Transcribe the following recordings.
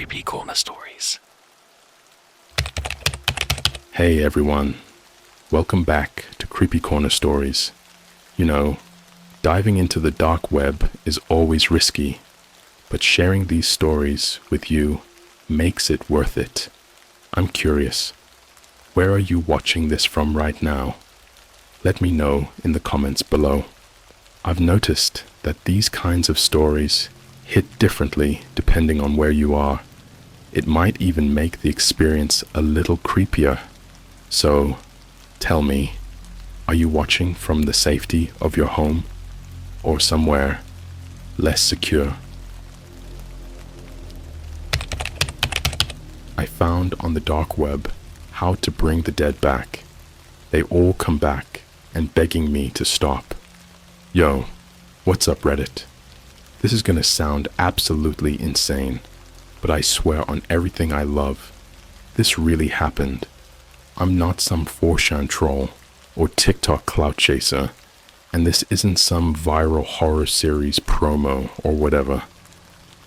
CreepyCorner stories. Hey everyone, welcome back to CreepyCorner stories. You know, diving into the dark web is always risky, but sharing these stories with you makes it worth it. I'm curious, where are you watching this from right now? Let me know in the comments below. I've noticed that these kinds of stories hit differently depending on where you are. It might even make the experience a little creepier. So, tell me, are you watching from the safety of your home or somewhere less secure? I found on the dark web how to bring the dead back. They all come back and begging me to stop. Yo, what's up Reddit? This is gonna sound absolutely insane, but I swear on everything I love, this really happened. I'm not some 4chan troll or TikTok clout chaser, and this isn't some viral horror series promo or whatever.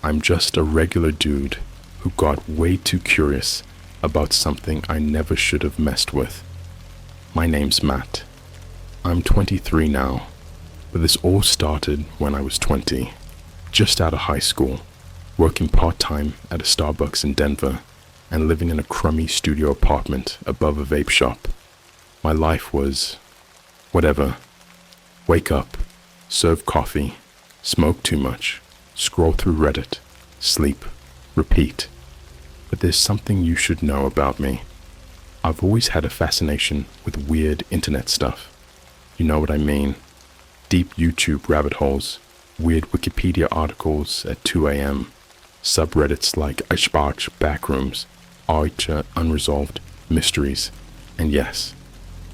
I'm just a regular dude who got way too curious about something I never should have messed with. My name's Matt. I'm 23 now, but this all started when I was 20, just out of high school, working part-time at a Starbucks in Denver, and living in a crummy studio apartment above a vape shop. My life was whatever. Wake up, serve coffee, smoke too much, scroll through Reddit, sleep, repeat. But there's something you should know about me. I've always had a fascination with weird internet stuff. You know what I mean? Deep YouTube rabbit holes, weird Wikipedia articles at 2 a.m., subreddits like Ashbach Backrooms, Archer Unresolved Mysteries, and yes,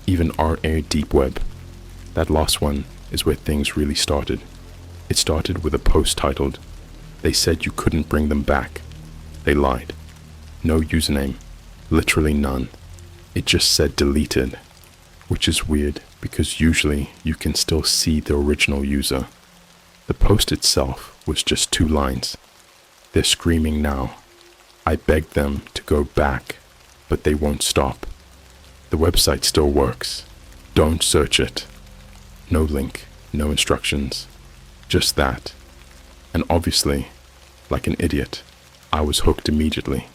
even RA Deep Web. That last one is where things really started. It started with a post titled, "They said you couldn't bring them back." They lied. No username, literally none. It just said deleted, which is weird because usually you can still see the original user. The post itself was just 2 lines. They're screaming now. I begged them to go back, but they won't stop. The website still works. Don't search it. No link, no instructions. Just that. And obviously, like an idiot, I was hooked immediately.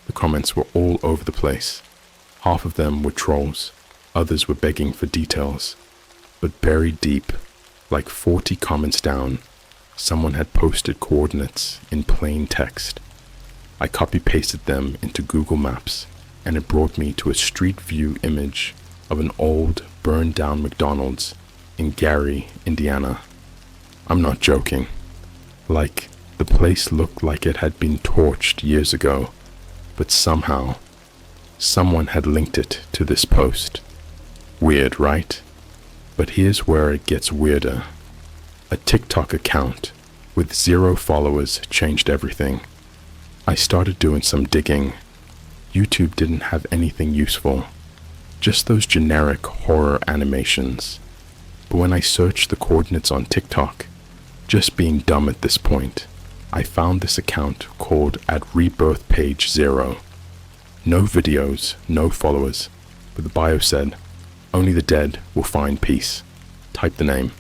The comments were all over the place. Half of them were trolls. Others were begging for details. But buried deep, like 40 comments down, someone had posted coordinates in plain text. I copy-pasted them into Google Maps, and it brought me to a street view image of an old, burned-down McDonald's in Gary, Indiana. I'm not joking. Like, the place looked like it had been torched years ago, but somehow, someone had linked it to this post. Weird, right? But here's where it gets weirder. A TikTok account with 0 followers changed everything. I started doing some digging. YouTube didn't have anything useful, just those generic horror animations. But when I searched the coordinates on TikTok, just being dumb at this point, I found this account called at Rebirth Page 0. No videos, no followers, but the bio said, "Only the dead will find peace." Type the name,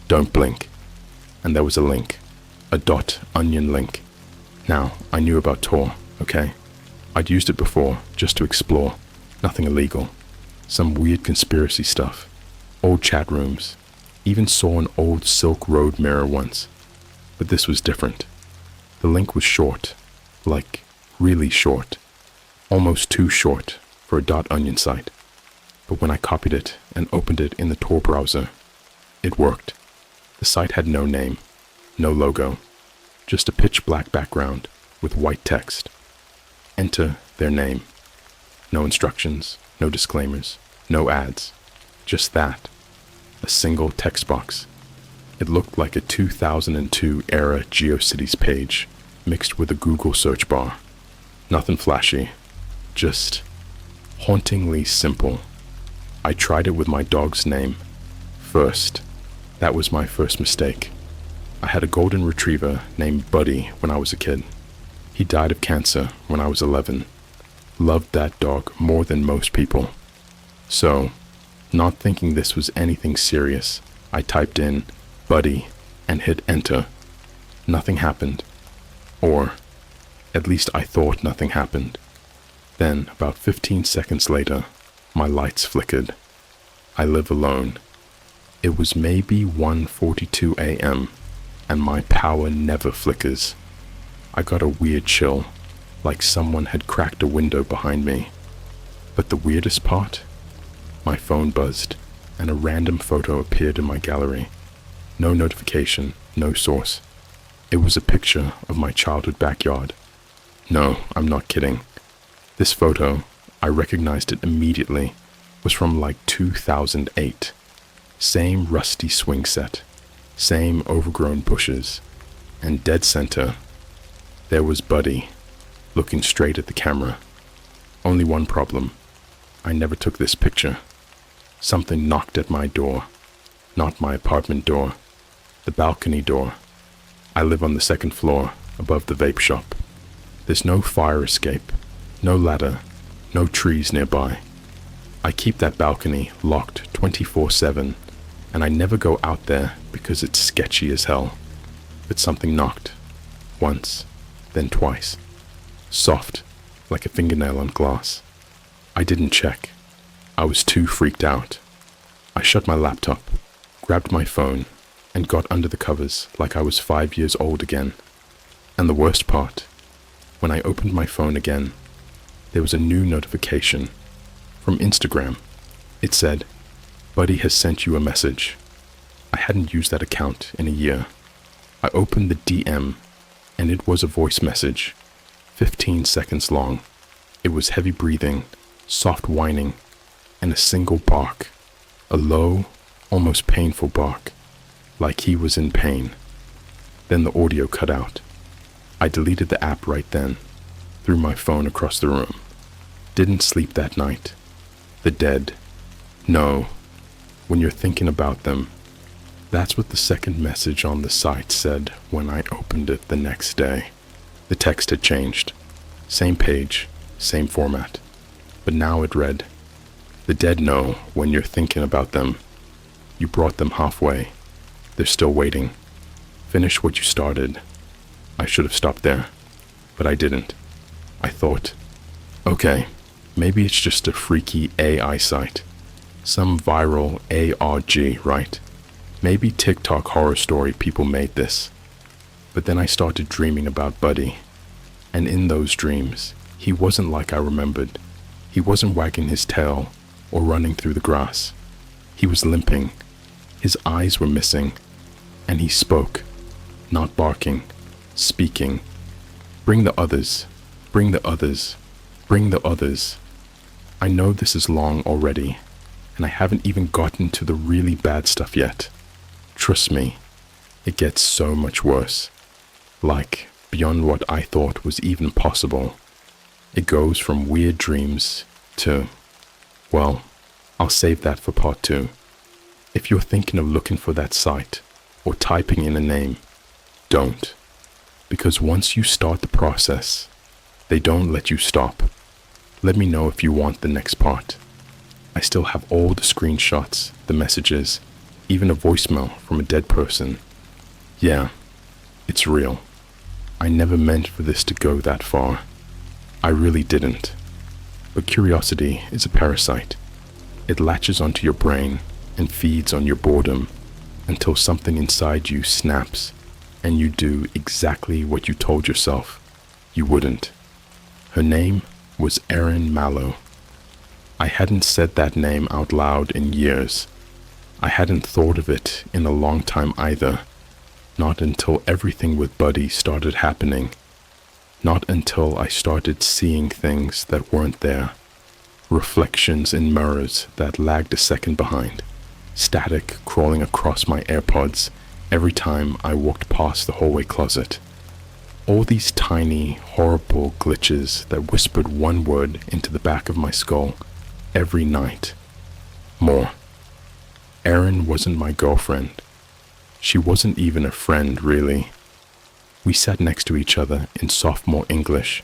don't blink. And there was a link, a .onion link. Now, I knew about Tor, okay? I'd used it before, just to explore. Nothing illegal. Some weird conspiracy stuff. Old chat rooms. Even saw an old Silk Road mirror once. But this was different. The link was short. Like, really short. Almost too short for a .onion site. But when I copied it and opened it in the Tor browser, it worked. The site had no name, no logo. Just a pitch black background with white text. Enter their name. No instructions, no disclaimers, no ads. Just that. A single text box. It looked like a 2002 era GeoCities page mixed with a Google search bar. Nothing flashy, just hauntingly simple. I tried it with my dog's name first. That was my first mistake. I had a golden retriever named Buddy when I was a kid. He died of cancer when I was 11. Loved that dog more than most people. So, not thinking this was anything serious, I typed in Buddy and hit enter. Nothing happened. Or, at least I thought nothing happened. Then, about 15 seconds later, my lights flickered. I live alone. It was maybe 1:42 a.m., and my power never flickers. I got a weird chill, like someone had cracked a window behind me. But the weirdest part? My phone buzzed, and a random photo appeared in my gallery. No notification, no source. It was a picture of my childhood backyard. No, I'm not kidding. This photo, I recognized it immediately, was from like 2008. Same rusty swing set, same overgrown bushes, and dead center, there was Buddy, looking straight at the camera. Only one problem. I never took this picture. Something knocked at my door. Not my apartment door. The balcony door. I live on the second floor, above the vape shop. There's no fire escape, no ladder, no trees nearby. I keep that balcony locked 24/7, and I never go out there because it's sketchy as hell. But something knocked. Once, then twice. Soft, like a fingernail on glass. I didn't check. I was too freaked out. I shut my laptop, grabbed my phone, and got under the covers like I was 5 years old again. And the worst part, when I opened my phone again, there was a new notification from Instagram. It said, Buddy has sent you a message. I hadn't used that account in a year. I opened the DM, and it was a voice message, 15 seconds long. It was heavy breathing, soft whining, and a single bark, a low, almost painful bark, like he was in pain. Then the audio cut out. I deleted the app right then, threw my phone across the room. Didn't sleep that night. The dead. No. When you're thinking about them, that's what the second message on the site said when I opened it the next day. The text had changed. Same page, same format. But now it read, the dead know when you're thinking about them. You brought them halfway. They're still waiting. Finish what you started. I should have stopped there, but I didn't. I thought, okay, maybe it's just a freaky AI site. Some viral ARG, right? Maybe TikTok horror story people made this. But then I started dreaming about Buddy. And in those dreams, he wasn't like I remembered. He wasn't wagging his tail or running through the grass. He was limping. His eyes were missing. And he spoke, not barking, speaking. Bring the others. Bring the others. Bring the others. I know this is long already, and I haven't even gotten to the really bad stuff yet. Trust me, it gets so much worse. Like, beyond what I thought was even possible. It goes from weird dreams to, well, I'll save that for part 2. If you're thinking of looking for that site, or typing in a name, don't. Because once you start the process, they don't let you stop. Let me know if you want the next part. I still have all the screenshots, the messages, even a voicemail from a dead person. Yeah, it's real. I never meant for this to go that far. I really didn't. But curiosity is a parasite. It latches onto your brain and feeds on your boredom until something inside you snaps and you do exactly what you told yourself you wouldn't. Her name was Erin Mallow. I hadn't said that name out loud in years. I hadn't thought of it in a long time either. Not until everything with Buddy started happening. Not until I started seeing things that weren't there. Reflections in mirrors that lagged a second behind. Static crawling across my AirPods every time I walked past the hallway closet. All these tiny, horrible glitches that whispered one word into the back of my skull every night. More. Erin wasn't my girlfriend. She wasn't even a friend, really. We sat next to each other in sophomore English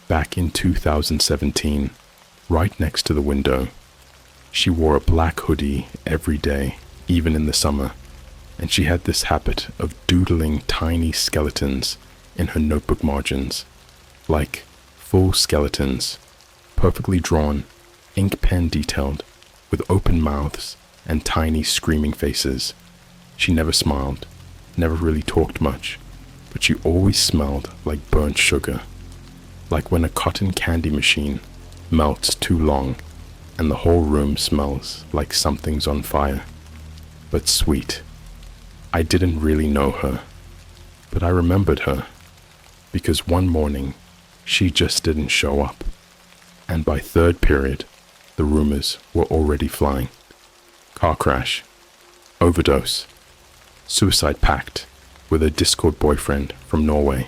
back in 2017, right next to the window. She wore a black hoodie every day, even in the summer, and she had this habit of doodling tiny skeletons in her notebook margins, like full skeletons, perfectly drawn, ink pen detailed, with open mouths and tiny screaming faces. She never smiled, never really talked much, but she always smelled like burnt sugar, like when a cotton candy machine melts too long and the whole room smells like something's on fire. But sweet. I didn't really know her, but I remembered her, because one morning she just didn't show up, and by third period, the rumors were already flying. Car crash, overdose, suicide pact with a Discord boyfriend from Norway.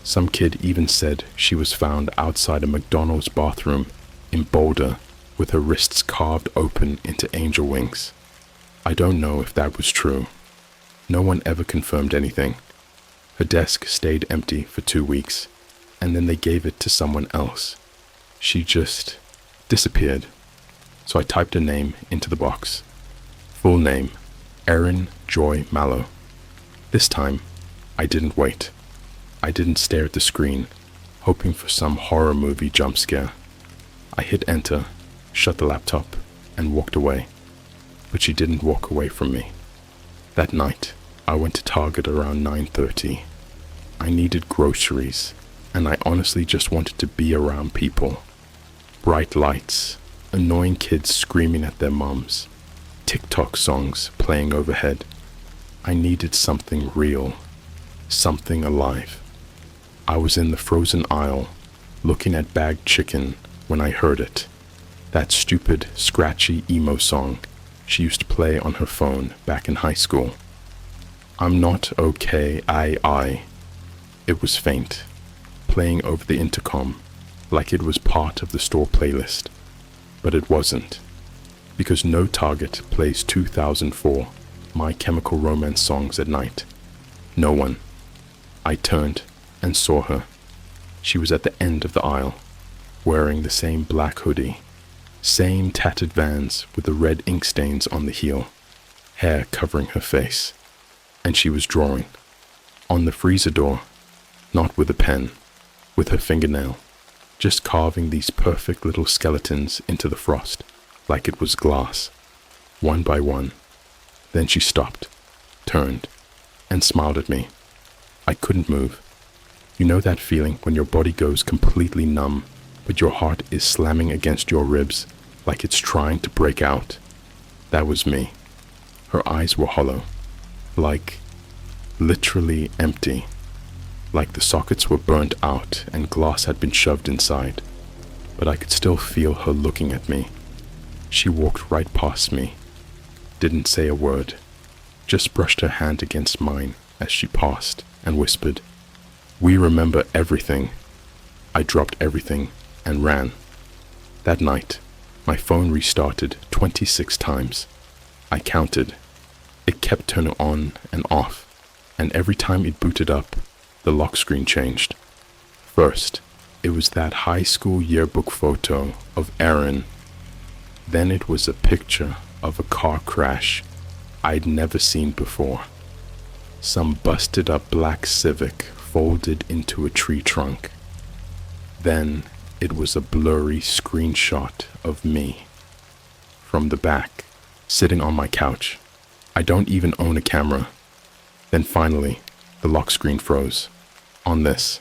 Some kid even said she was found outside a McDonald's bathroom in Boulder with her wrists carved open into angel wings. I don't know if that was true. No one ever confirmed anything. Her desk stayed empty for 2 weeks, and then they gave it to someone else. She just disappeared. So I typed her name into the box. Full name, Erin Joy Mallow. This time, I didn't wait. I didn't stare at the screen, hoping for some horror movie jump scare. I hit enter, shut the laptop, and walked away. But she didn't walk away from me. That night, I went to Target around 9:30. I needed groceries, and I honestly just wanted to be around people. Bright lights, annoying kids screaming at their moms, TikTok songs playing overhead. I needed something real, something alive. I was in the frozen aisle, looking at bagged chicken when I heard it. That stupid, scratchy emo song she used to play on her phone back in high school. I'm not okay, I. It was faint, playing over the intercom like it was part of the store playlist. But it wasn't, because no Target plays 2004 My Chemical Romance songs at night. No one. I turned and saw her. She was at the end of the aisle, wearing the same black hoodie, same tattered Vans with the red ink stains on the heel, hair covering her face, and she was drawing on the freezer door, not with a pen, with her fingernail, just carving these perfect little skeletons into the frost like it was glass, one by one. Then she stopped, turned, and smiled at me. I couldn't move. You know that feeling when your body goes completely numb, but your heart is slamming against your ribs like it's trying to break out? That was me. Her eyes were hollow, like literally empty, like the sockets were burnt out and glass had been shoved inside, but I could still feel her looking at me. She walked right past me, didn't say a word, just brushed her hand against mine as she passed and whispered, "We remember everything." I dropped everything and ran. That night, my phone restarted 26 times. I counted. It kept turning on and off, and every time it booted up, the lock screen changed. First, it was that high school yearbook photo of Erin. Then it was a picture of a car crash I'd never seen before. Some busted up black Civic folded into a tree trunk. Then it was a blurry screenshot of me. From the back, sitting on my couch. I don't even own a camera. Then finally, the lock screen froze. On this,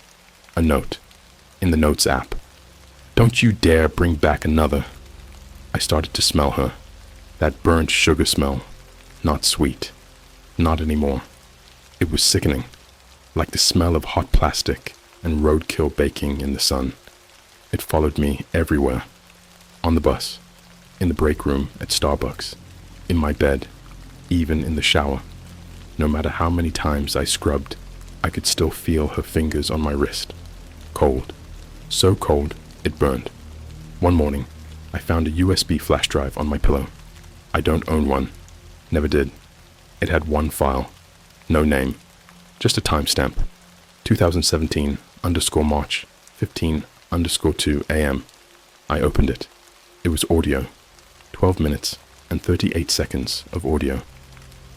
a note, in the Notes app. "Don't you dare bring back another." I started to smell her. That burnt sugar smell. Not sweet. Not anymore. It was sickening, like the smell of hot plastic and roadkill baking in the sun. It followed me everywhere. On the bus, in the break room at Starbucks, in my bed, even in the shower. No matter how many times I scrubbed, I could still feel her fingers on my wrist. Cold. So cold, it burned. One morning, I found a USB flash drive on my pillow. I don't own one. Never did. It had one file. No name. Just a timestamp. 2017 underscore March 15 underscore 2 a.m. I opened it. It was audio. 12 minutes and 38 seconds of audio.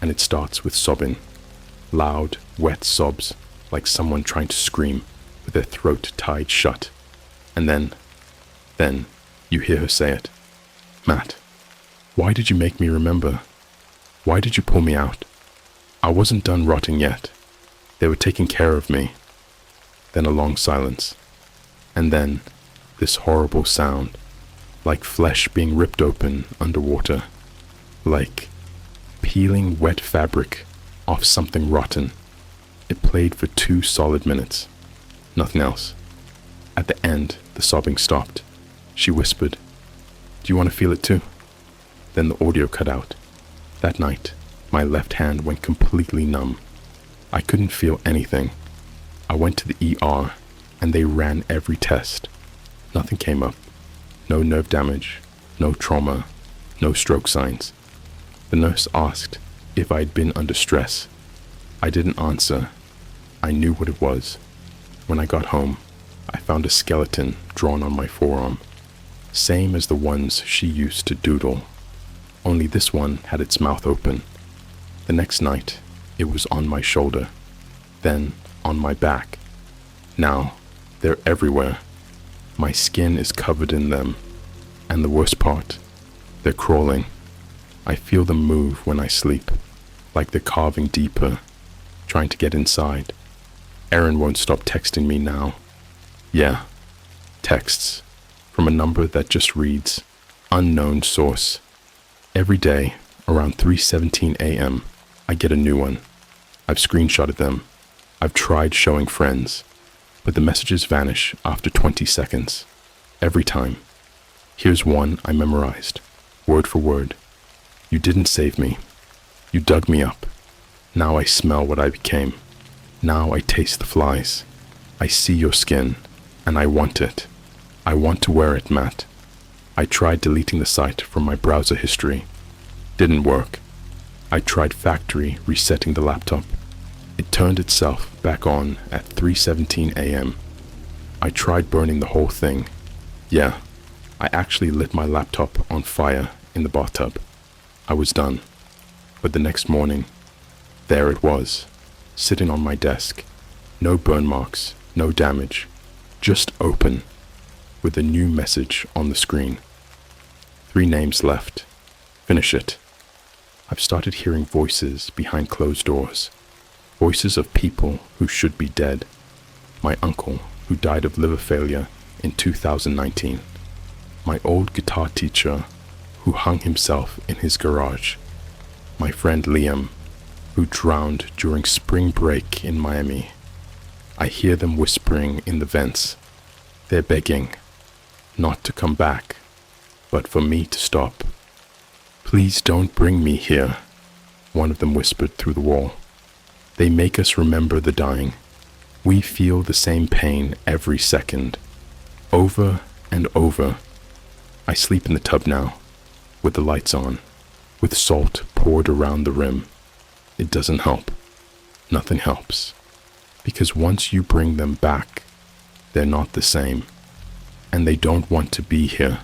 And it starts with sobbing. Loud, wet sobs, like someone trying to scream with their throat tied shut. And then, you hear her say it. Matt, why did you make me remember? Why did you pull me out? I wasn't done rotting yet. They were taking care of me. Then a long silence. And then, this horrible sound, like flesh being ripped open underwater, like peeling wet fabric off something rotten. It played for 2 solid minutes. Nothing else. At the end, the sobbing stopped. She whispered, "Do you want to feel it too?" Then the audio cut out. That night, my left hand went completely numb. I couldn't feel anything. I went to the ER, and they ran every test. Nothing came up. No nerve damage, no trauma, no stroke signs. The nurse asked if I'd been under stress. I didn't answer. I knew what it was. When I got home, I found a skeleton drawn on my forearm, same as the ones she used to doodle. Only this one had its mouth open. The next night, it was on my shoulder, then on my back. Now, they're everywhere. My skin is covered in them, and the worst part, they're crawling. I feel them move when I sleep, like they're carving deeper, trying to get inside. Erin won't stop texting me now. Yeah, texts from a number that just reads, unknown source. Every day, around 3:17 a.m., I get a new one. I've screenshotted them. I've tried showing friends, but the messages vanish after 20 seconds. Every time. Here's one I memorized, word for word. You didn't save me. You dug me up. Now I smell what I became. Now I taste the flies. I see your skin, and I want it. I want to wear it, Matt. I tried deleting the site from my browser history. Didn't work. I tried factory resetting the laptop. It turned itself back on at 3:17 a.m. I tried burning the whole thing. Yeah, I actually lit my laptop on fire in the bathtub. I was done. But the next morning, there it was, sitting on my desk. No burn marks, no damage, just open, with a new message on the screen. 3 names left. Finish it. I've started hearing voices behind closed doors. Voices of people who should be dead. My uncle, who died of liver failure in 2019. My old guitar teacher, who hung himself in his garage. My friend Liam, who drowned during spring break in Miami. I hear them whispering in the vents. They're begging, not to come back, but for me to stop. Please don't bring me here, one of them whispered through the wall. They make us remember the dying. We feel the same pain every second, over and over. I sleep in the tub now, with the lights on, with salt poured around the rim. It doesn't help. Nothing helps. Because once you bring them back, they're not the same. And they don't want to be here.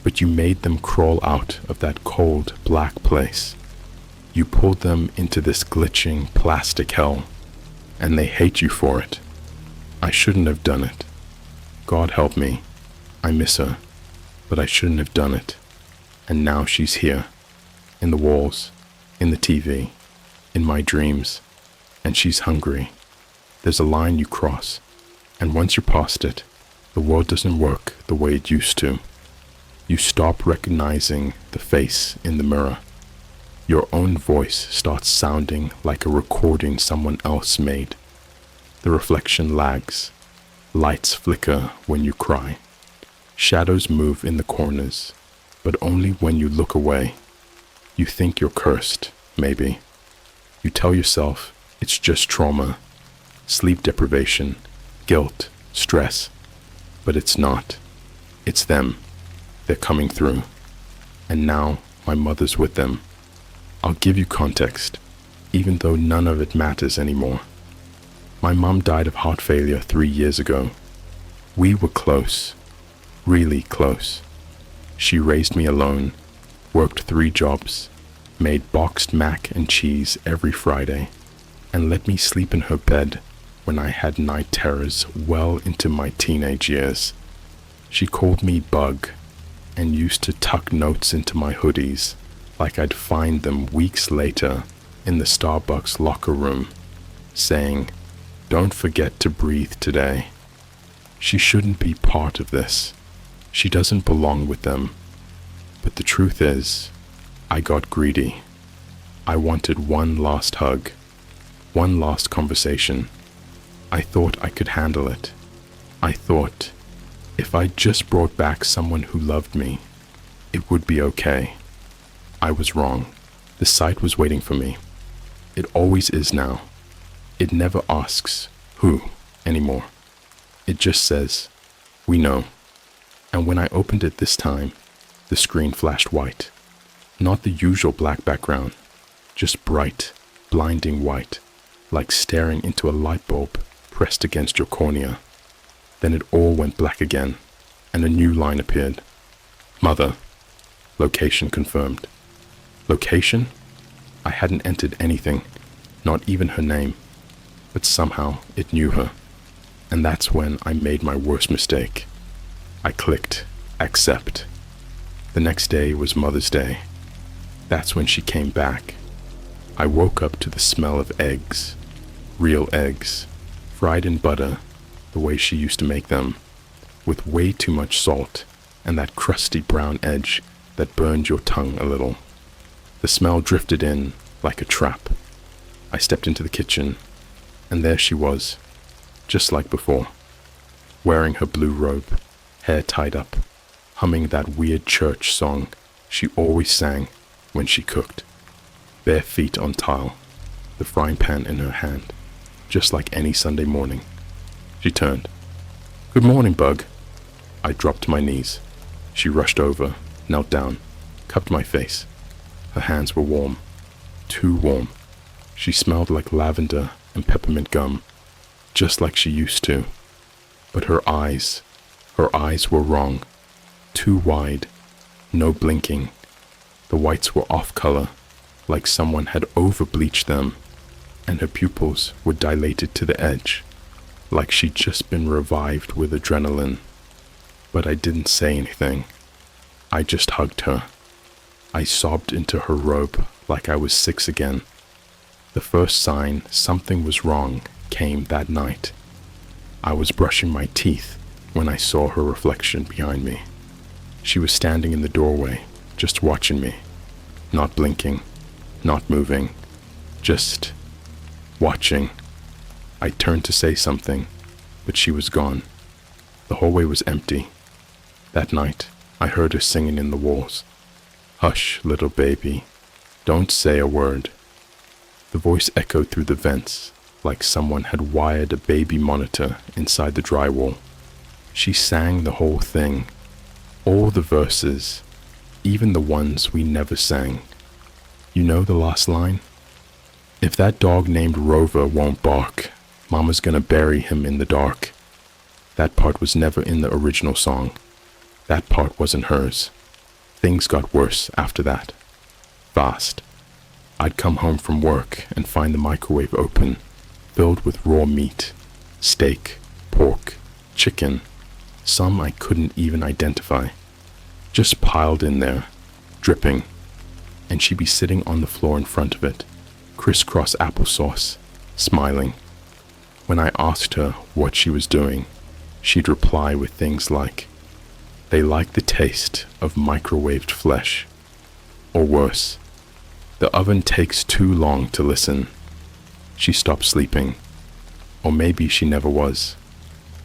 But you made them crawl out of that cold, black place. You pulled them into this glitching plastic hell, and they hate you for it. I shouldn't have done it. God help me. I miss her, but I shouldn't have done it. And now she's here, in the walls, in the TV, in my dreams, and she's hungry. There's a line you cross, and once you're past it, the world doesn't work the way it used to. You stop recognizing the face in the mirror. Your own voice starts sounding like a recording someone else made. The reflection lags. Lights flicker when you cry. Shadows move in the corners, but only when you look away. You think you're cursed, maybe. You tell yourself it's just trauma, sleep deprivation, guilt, stress. But it's not. It's them. They're coming through. And now my mother's with them. I'll give you context, even though none of it matters anymore. My mum died of heart failure 3 years ago. We were close, really close. She raised me alone, worked 3 jobs, made boxed mac and cheese every Friday, and let me sleep in her bed when I had night terrors well into my teenage years. She called me Bug and used to tuck notes into my hoodies like I'd find them weeks later in the Starbucks locker room, saying, "Don't forget to breathe today." She shouldn't be part of this. She doesn't belong with them. But the truth is, I got greedy. I wanted one last hug, one last conversation. I thought I could handle it. I thought, if I just brought back someone who loved me, it would be okay. I was wrong. The site was waiting for me. It always is now. It never asks who anymore. It just says, "We know." And when I opened it this time, the screen flashed white. Not the usual black background, just bright, blinding white, like staring into a light bulb pressed against your cornea. Then it all went black again, and a new line appeared. Mother. Location confirmed. Location? I hadn't entered anything, not even her name, but somehow it knew her. And that's when I made my worst mistake. I clicked accept. The next day was Mother's Day. That's when she came back. I woke up to the smell of eggs, real eggs, fried in butter, the way she used to make them, with way too much salt and that crusty brown edge that burned your tongue a little. The smell drifted in like a trap. I stepped into the kitchen, and there she was, just like before, wearing her blue robe, hair tied up, humming that weird church song she always sang when she cooked. Bare feet on tile, the frying pan in her hand, just like any Sunday morning. She turned. "Good morning, Bug." I dropped to my knees. She rushed over, knelt down, cupped my face. Her hands were warm, too warm. She smelled like lavender and peppermint gum, just like she used to. But her eyes were wrong. Too wide, no blinking. The whites were off color, like someone had over-bleached them, and her pupils were dilated to the edge, like she'd just been revived with adrenaline. But I didn't say anything. I just hugged her. I sobbed into her robe like I was 6 again. The first sign something was wrong came that night. I was brushing my teeth when I saw her reflection behind me. She was standing in the doorway, just watching me, not blinking, not moving, just watching. I turned to say something, but she was gone. The hallway was empty. That night, I heard her singing in the walls. "Hush, little baby, don't say a word." The voice echoed through the vents, like someone had wired a baby monitor inside the drywall. She sang the whole thing, all the verses, even the ones we never sang. You know the last line? "If that dog named Rover won't bark, Mama's gonna bury him in the dark." That part was never in the original song. That part wasn't hers. Things got worse after that. Fast. I'd come home from work and find the microwave open, filled with raw meat, steak, pork, chicken, some I couldn't even identify, just piled in there, dripping, and she'd be sitting on the floor in front of it, crisscross applesauce, smiling. When I asked her what she was doing, she'd reply with things like, "They like the taste of microwaved flesh." Or worse, "The oven takes too long to listen." She stopped sleeping. Or maybe she never was.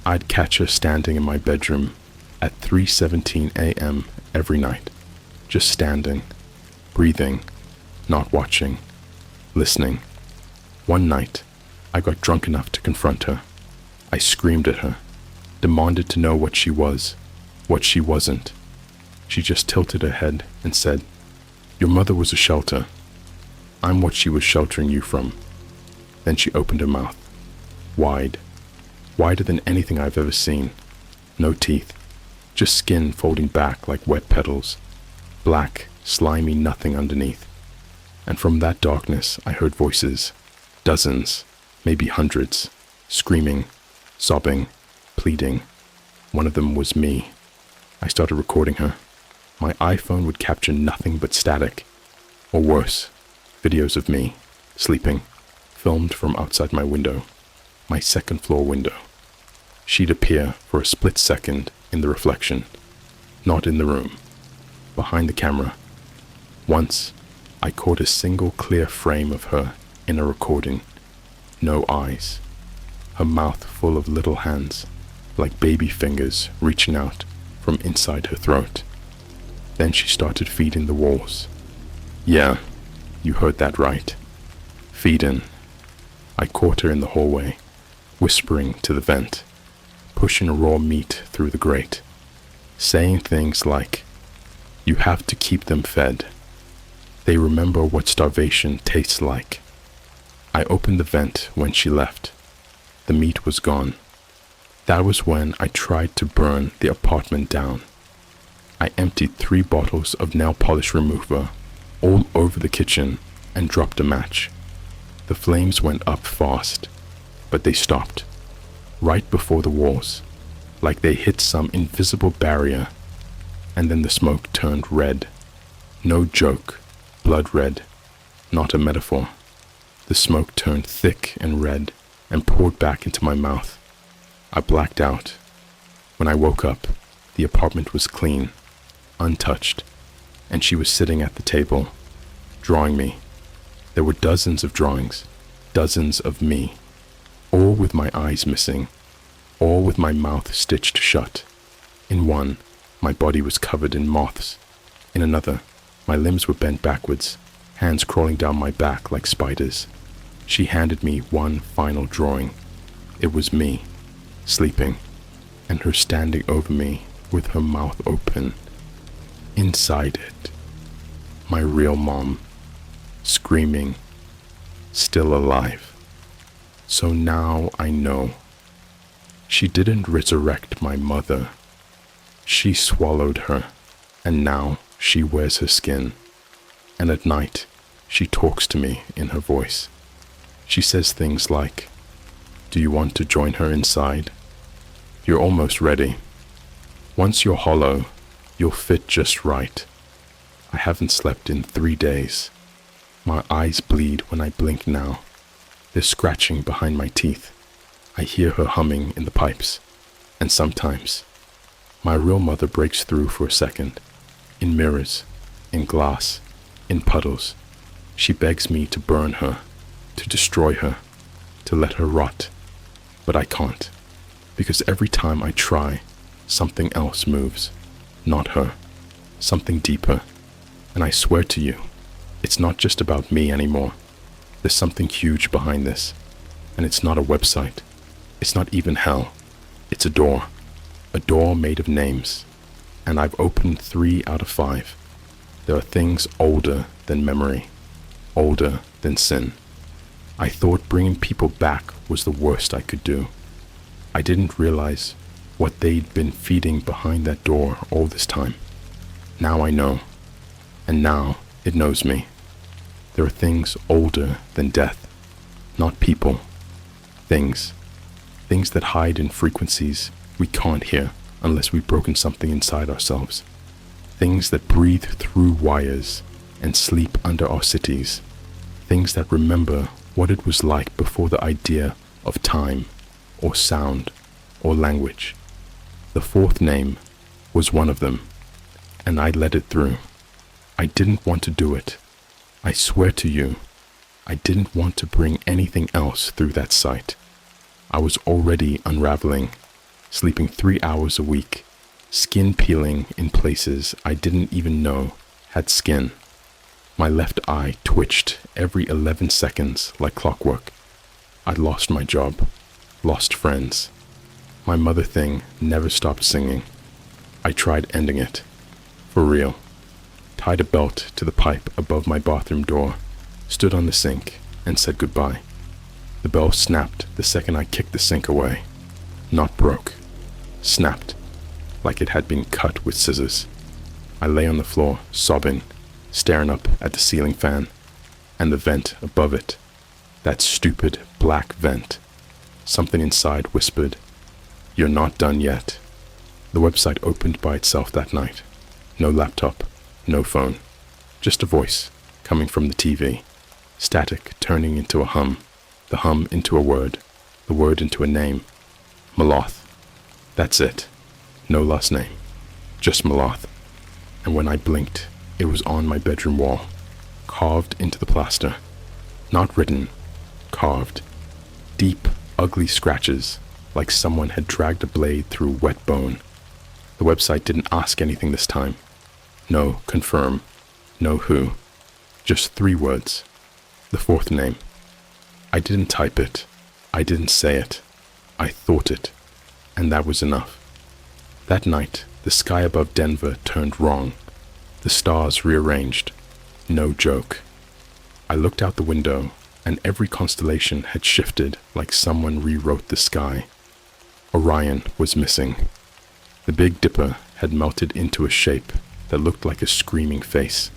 I'd catch her standing in my bedroom at 3:17 a.m. every night, just standing, breathing, not watching, listening. One night, I got drunk enough to confront her. I screamed at her, demanded to know what she was, what she wasn't. She just tilted her head and said, "Your mother was a shelter. I'm what she was sheltering you from." Then she opened her mouth. wide, wider than anything I've ever seen. No teeth, just skin folding back like wet petals, black, slimy nothing underneath. And from that darkness I heard voices, dozens, maybe hundreds, screaming, sobbing, pleading. One of them was me. I started recording her. My iPhone would capture nothing but static, or worse, videos of me, sleeping, filmed from outside my window, my second floor window. She'd appear for a split second in the reflection, not in the room, behind the camera. Once, I caught a single clear frame of her in a recording. No eyes, her mouth full of little hands, like baby fingers reaching out from inside her throat. Then she started feeding the walls. Yeah, you heard that right. Feeding. I caught her in the hallway, whispering to the vent, pushing raw meat through the grate, saying things like, "You have to keep them fed. They remember what starvation tastes like." I opened the vent when she left. The meat was gone. That was when I tried to burn the apartment down. I emptied 3 bottles of nail polish remover all over the kitchen and dropped a match. The flames went up fast, but they stopped, right before the walls, like they hit some invisible barrier, and then the smoke turned red. No joke, blood red, not a metaphor. The smoke turned thick and red and poured back into my mouth. I blacked out. When I woke up, the apartment was clean, untouched, and she was sitting at the table, drawing me. There were dozens of drawings, dozens of me, all with my eyes missing, all with my mouth stitched shut. In one, my body was covered in moths. In another, my limbs were bent backwards, hands crawling down my back like spiders. She handed me one final drawing. It was me, sleeping, and her standing over me with her mouth open. Inside it, my real mom, screaming, still alive. So now I know. She didn't resurrect my mother. She swallowed her, and now she wears her skin. And at night, she talks to me in her voice. She says things like, "Do you want to join her inside? You're almost ready. Once you're hollow, you'll fit just right." I haven't slept in 3 days. My eyes bleed when I blink now. There's scratching behind my teeth. I hear her humming in the pipes. And sometimes, my real mother breaks through for a second. In mirrors, in glass, in puddles. She begs me to burn her, to destroy her, to let her rot. But I can't, because every time I try, something else moves. Not her. Something deeper. And I swear to you, it's not just about me anymore. There's something huge behind this. And it's not a website. It's not even hell. It's a door. A door made of names. And I've opened 3 out of 5. There are things older than memory. Older than sin. I thought bringing people back was the worst I could do. I didn't realize what they'd been feeding behind that door all this time. Now I know. And now it knows me. There are things older than death. Not people. Things. Things that hide in frequencies we can't hear unless we've broken something inside ourselves. Things that breathe through wires and sleep under our cities. Things that remember what it was like before the idea of time, or sound, or language. The 4th name was one of them, and I let it through. I didn't want to do it. I swear to you, I didn't want to bring anything else through that site. I was already unraveling, sleeping 3 hours a week, skin peeling in places I didn't even know had skin. My left eye twitched every 11 seconds like clockwork. I'd lost my job, lost friends. My mother thing never stopped singing. I tried ending it. For real. Tied a belt to the pipe above my bathroom door, stood on the sink, and said goodbye. The bell snapped the second I kicked the sink away. Not broke. Snapped, like it had been cut with scissors. I lay on the floor, sobbing, staring up at the ceiling fan, and the vent above it. That stupid black vent. Something inside whispered, "You're not done yet." The website opened by itself that night. No laptop, no phone. Just a voice coming from the TV. Static turning into a hum. The hum into a word. The word into a name. Maloth. That's it. No last name. Just Maloth. And when I blinked, it was on my bedroom wall. Carved into the plaster. Not written. Carved. Deep, ugly scratches, like someone had dragged a blade through wet bone. The website didn't ask anything this time. No confirm. No who. Just 3 words. The 4th name. I didn't type it. I didn't say it. I thought it. And that was enough. That night, the sky above Denver turned wrong. The stars rearranged. No joke. I looked out the window, and every constellation had shifted like someone rewrote the sky. Orion was missing. The Big Dipper had melted into a shape that looked like a screaming face.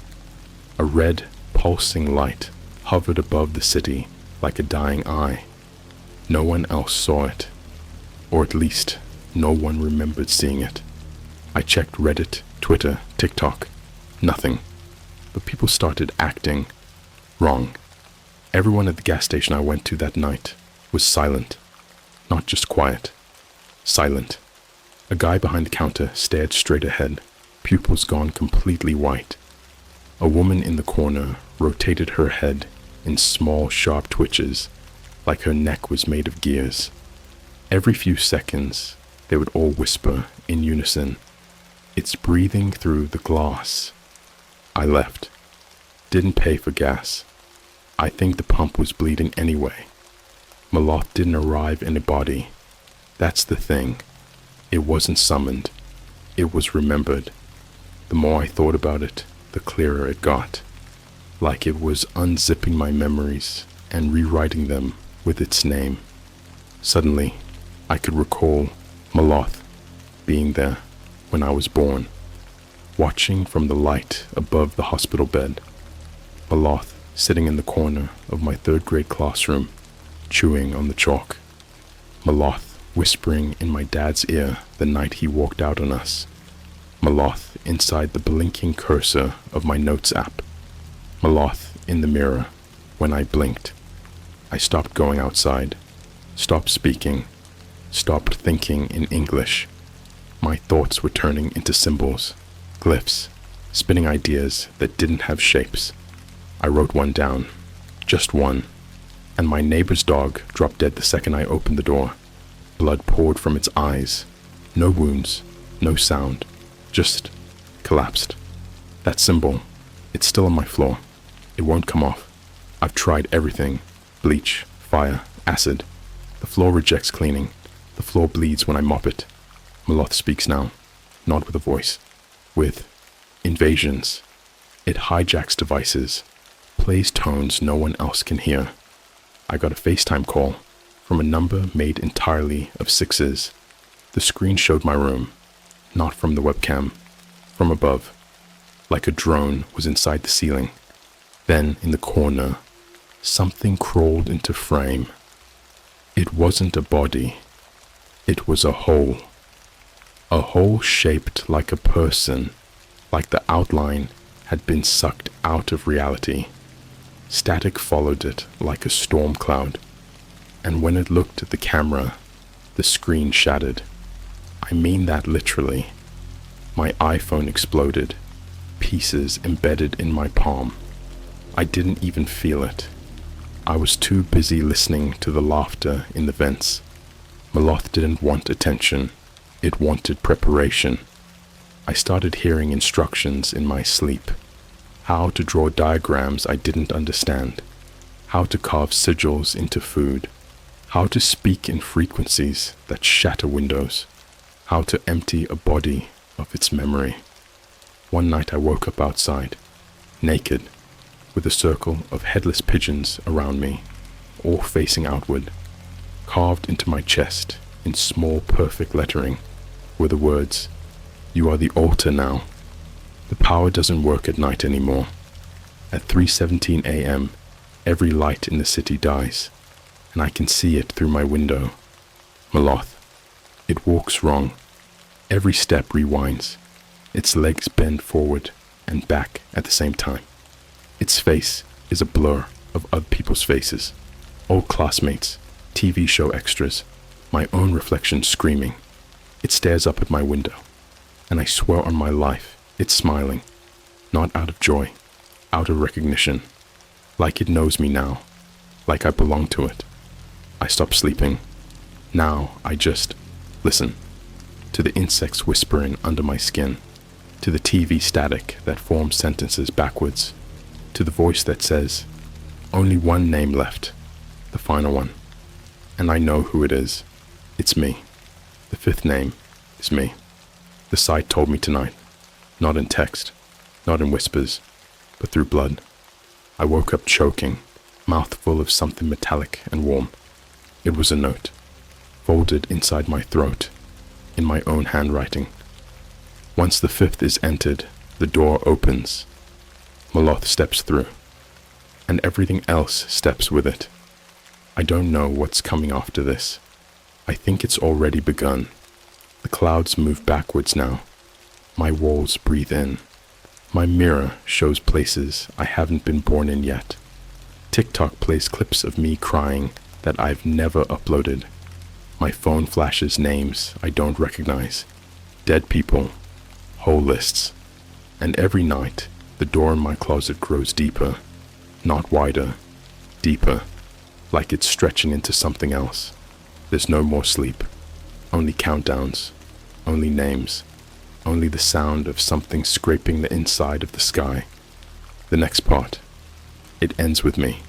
A red, pulsing light hovered above the city like a dying eye. No one else saw it, or at least no one remembered seeing it. I checked Reddit, Twitter, TikTok. Nothing. But people started acting wrong. Everyone at the gas station I went to that night was silent. Not just quiet. Silent. A guy behind the counter stared straight ahead, pupils gone completely white. A woman in the corner rotated her head in small, sharp twitches, like her neck was made of gears. Every few seconds, they would all whisper in unison, "It's breathing through the glass." I left. Didn't pay for gas. I think the pump was bleeding anyway. Maloth didn't arrive in a body. That's the thing. It wasn't summoned. It was remembered. The more I thought about it, the clearer it got. Like it was unzipping my memories and rewriting them with its name. Suddenly, I could recall Maloth being there when I was born, watching from the light above the hospital bed. Maloth sitting in the corner of my 3rd grade classroom, chewing on the chalk. Maloth whispering in my dad's ear the night he walked out on us. Maloth inside the blinking cursor of my notes app. Maloth in the mirror when I blinked. I stopped going outside, stopped speaking, stopped thinking in English. My thoughts were turning into symbols, glyphs, spinning ideas that didn't have shapes. I wrote one down, just one, and my neighbor's dog dropped dead the second I opened the door. Blood poured from its eyes. No wounds, no sound, just collapsed. That symbol, it's still on my floor. It won't come off. I've tried everything. Bleach, fire, acid. The floor rejects cleaning. The floor bleeds when I mop it. Maloth speaks now, not with a voice. With invasions. It hijacks devices, plays tones no one else can hear. I got a FaceTime call from a number made entirely of 6s. The screen showed my room, not from the webcam, from above, like a drone was inside the ceiling. Then, in the corner, something crawled into frame. It wasn't a body. It was a hole. A hole shaped like a person, like the outline had been sucked out of reality. Static followed it like a storm cloud, and when it looked at the camera, the screen shattered. I mean that literally. My iPhone exploded, pieces embedded in my palm. I didn't even feel it. I was too busy listening to the laughter in the vents. Maloth didn't want attention. It wanted preparation. I started hearing instructions in my sleep. How to draw diagrams I didn't understand. How to carve sigils into food. How to speak in frequencies that shatter windows. How to empty a body of its memory. One night I woke up outside, naked, with a circle of headless pigeons around me, all facing outward. Carved into my chest, in small perfect lettering, were the words, "You are the altar now." The power doesn't work at night anymore. At 3:17 a.m., every light in the city dies, and I can see it through my window. Moloth. It walks wrong. Every step rewinds. Its legs bend forward and back at the same time. Its face is a blur of other people's faces. Old classmates, TV show extras, my own reflection screaming. It stares up at my window, and I swear on my life, it's smiling. Not out of joy, out of recognition. Like it knows me now, like I belong to it. I stop sleeping. Now I just listen to the insects whispering under my skin, to the TV static that forms sentences backwards, to the voice that says, "Only one name left, the final one." And I know who it is. It's me. The fifth name is me. The site told me tonight, not in text, not in whispers, but through blood. I woke up choking, mouth full of something metallic and warm. It was a note, folded inside my throat, in my own handwriting. Once the fifth is entered, the door opens. Moloth steps through, and everything else steps with it. I don't know what's coming after this. I think it's already begun. The clouds move backwards now. My walls breathe in. My mirror shows places I haven't been born in yet. TikTok plays clips of me crying that I've never uploaded. My phone flashes names I don't recognize. Dead people, whole lists. And every night, the door in my closet grows deeper, not wider, deeper, like it's stretching into something else. There's no more sleep, only countdowns, only names, only the sound of something scraping the inside of the sky. The next part, it ends with me,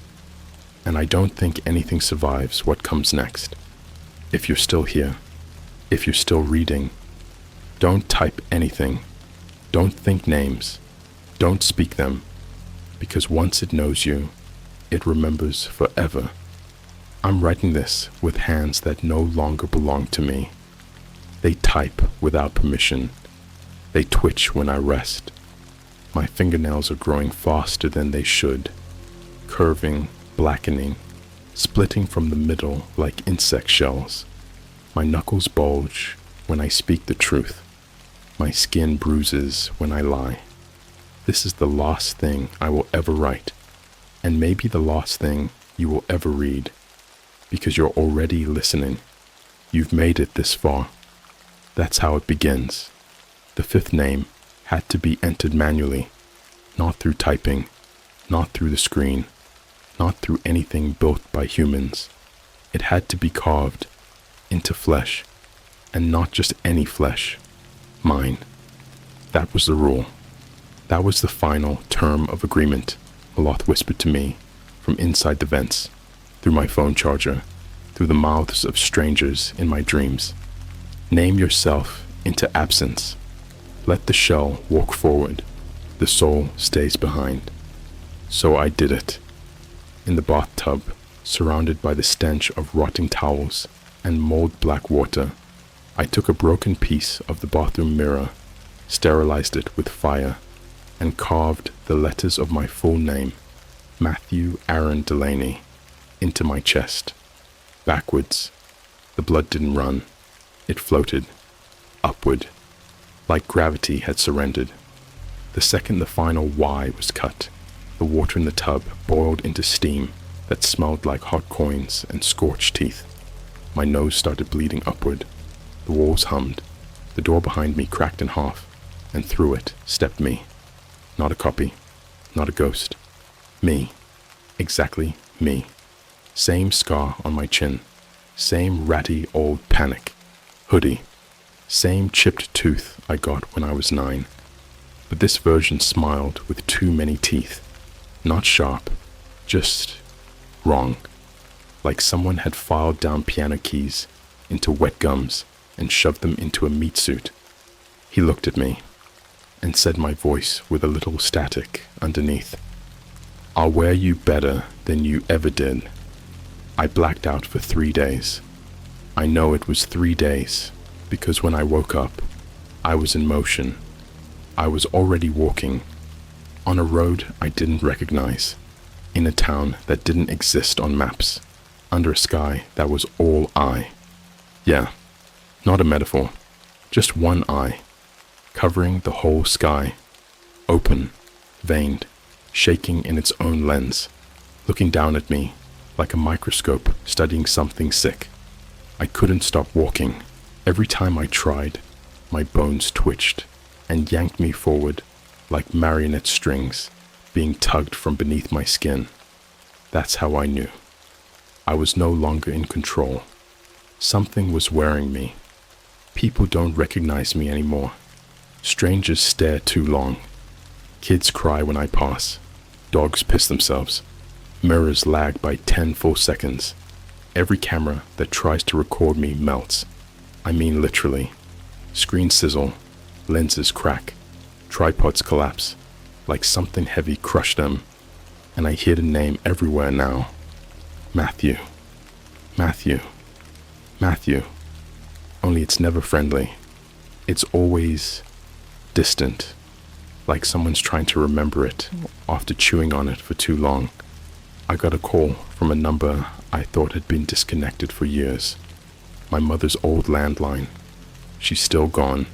and I don't think anything survives what comes next. If you're still here, if you're still reading, don't type anything, don't think names, don't speak them, because once it knows you, it remembers forever. I'm writing this with hands that no longer belong to me. They type without permission. They twitch when I rest. My fingernails are growing faster than they should, curving, blackening, splitting from the middle like insect shells. My knuckles bulge when I speak the truth. My skin bruises when I lie. This is the last thing I will ever write, and maybe the last thing you will ever read, because you're already listening. You've made it this far. That's how it begins. The fifth name had to be entered manually, not through typing, not through the screen, not through anything built by humans. It had to be carved into flesh, and not just any flesh, mine. That was the rule. That was the final term of agreement, Moloth whispered to me from inside the vents, through my phone charger, through the mouths of strangers in my dreams. Name yourself into absence. Let the shell walk forward. The soul stays behind. So I did it. In the bathtub, surrounded by the stench of rotting towels and mold-black water, I took a broken piece of the bathroom mirror, sterilized it with fire, and carved the letters of my full name, Matthew Aaron Delaney, into my chest. Backwards. The blood didn't run. It floated. Upward. Like gravity had surrendered. The second the final Y was cut, the water in the tub boiled into steam that smelled like hot coins and scorched teeth. My nose started bleeding upward. The walls hummed. The door behind me cracked in half, and through it stepped me. Not a copy. Not a ghost. Me. Exactly me. Same scar on my chin. Same ratty old panic. Hoodie. Same chipped tooth I got when I was 9. But this version smiled with too many teeth. Not sharp. Just wrong. Like someone had filed down piano keys into wet gums and shoved them into a meat suit. He looked at me and said, my voice with a little static underneath, "I'll wear you better than you ever did." I blacked out for 3 days. I know it was 3 days because when I woke up, I was in motion. I was already walking on a road I didn't recognize, in a town that didn't exist on maps, under a sky that was all eye. Yeah, not a metaphor, just one eye, covering the whole sky, open, veined, shaking in its own lens, looking down at me like a microscope studying something sick. I couldn't stop walking. Every time I tried, my bones twitched and yanked me forward like marionette strings being tugged from beneath my skin. That's how I knew. I was no longer in control. Something was wearing me. People don't recognize me anymore. Strangers stare too long. Kids cry when I pass. Dogs piss themselves. Mirrors lag by 10 full seconds. Every camera that tries to record me melts. I mean literally. Screens sizzle, lenses crack, tripods collapse, like something heavy crushed them, and I hear the name everywhere now. Matthew. Matthew. Matthew. Only it's never friendly. It's always distant, like someone's trying to remember it after chewing on it for too long. I got a call from a number I thought had been disconnected for years. My mother's old landline. She's still gone,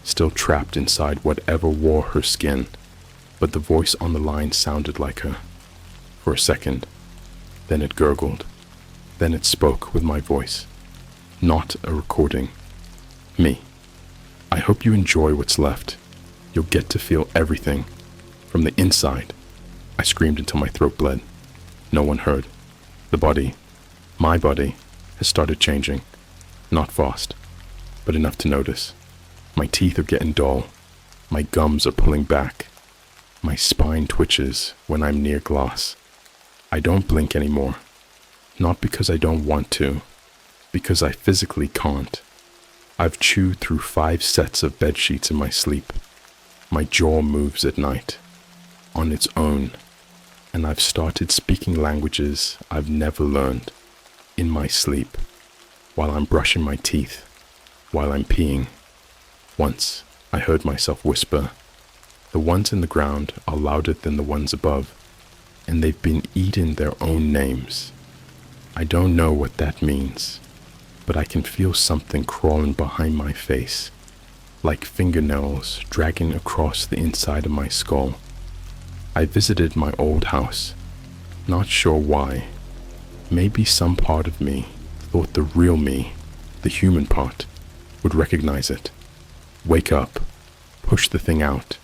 still trapped inside whatever wore her skin, but the voice on the line sounded like her. For a second, then it gurgled, then it spoke with my voice. Not a recording. Me. I hope you enjoy what's left. You'll get to feel everything, from the inside. I screamed until my throat bled. No one heard. The body, my body, has started changing. Not fast, but enough to notice. My teeth are getting dull. My gums are pulling back. My spine twitches when I'm near glass. I don't blink anymore. Not because I don't want to, because I physically can't. I've chewed through 5 sets of bed sheets in my sleep. My jaw moves at night, on its own, and I've started speaking languages I've never learned, in my sleep, while I'm brushing my teeth, while I'm peeing. Once, I heard myself whisper, "The ones in the ground are louder than the ones above, and they've been eating their own names." I don't know what that means, but I can feel something crawling behind my face, like fingernails dragging across the inside of my skull. I visited my old house, not sure why. Maybe some part of me thought the real me, the human part, would recognize it. Wake up, push the thing out.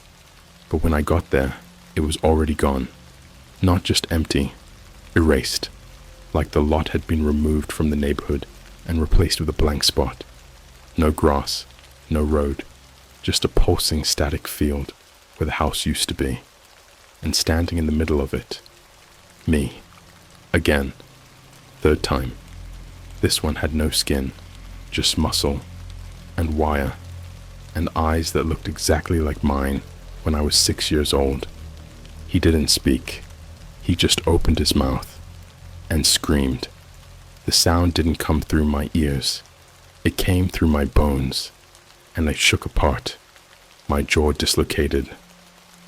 But when I got there, it was already gone. Not just empty, erased, like the lot had been removed from the neighborhood and replaced with a blank spot. No grass, no road, just a pulsing static field where the house used to be. And standing in the middle of it, me. Again, 3rd time. This one had no skin, just muscle and wire, and eyes that looked exactly like mine when I was 6 years old. He didn't speak. He just opened his mouth and screamed. The sound didn't come through my ears. It came through my bones, and I shook apart. My jaw dislocated.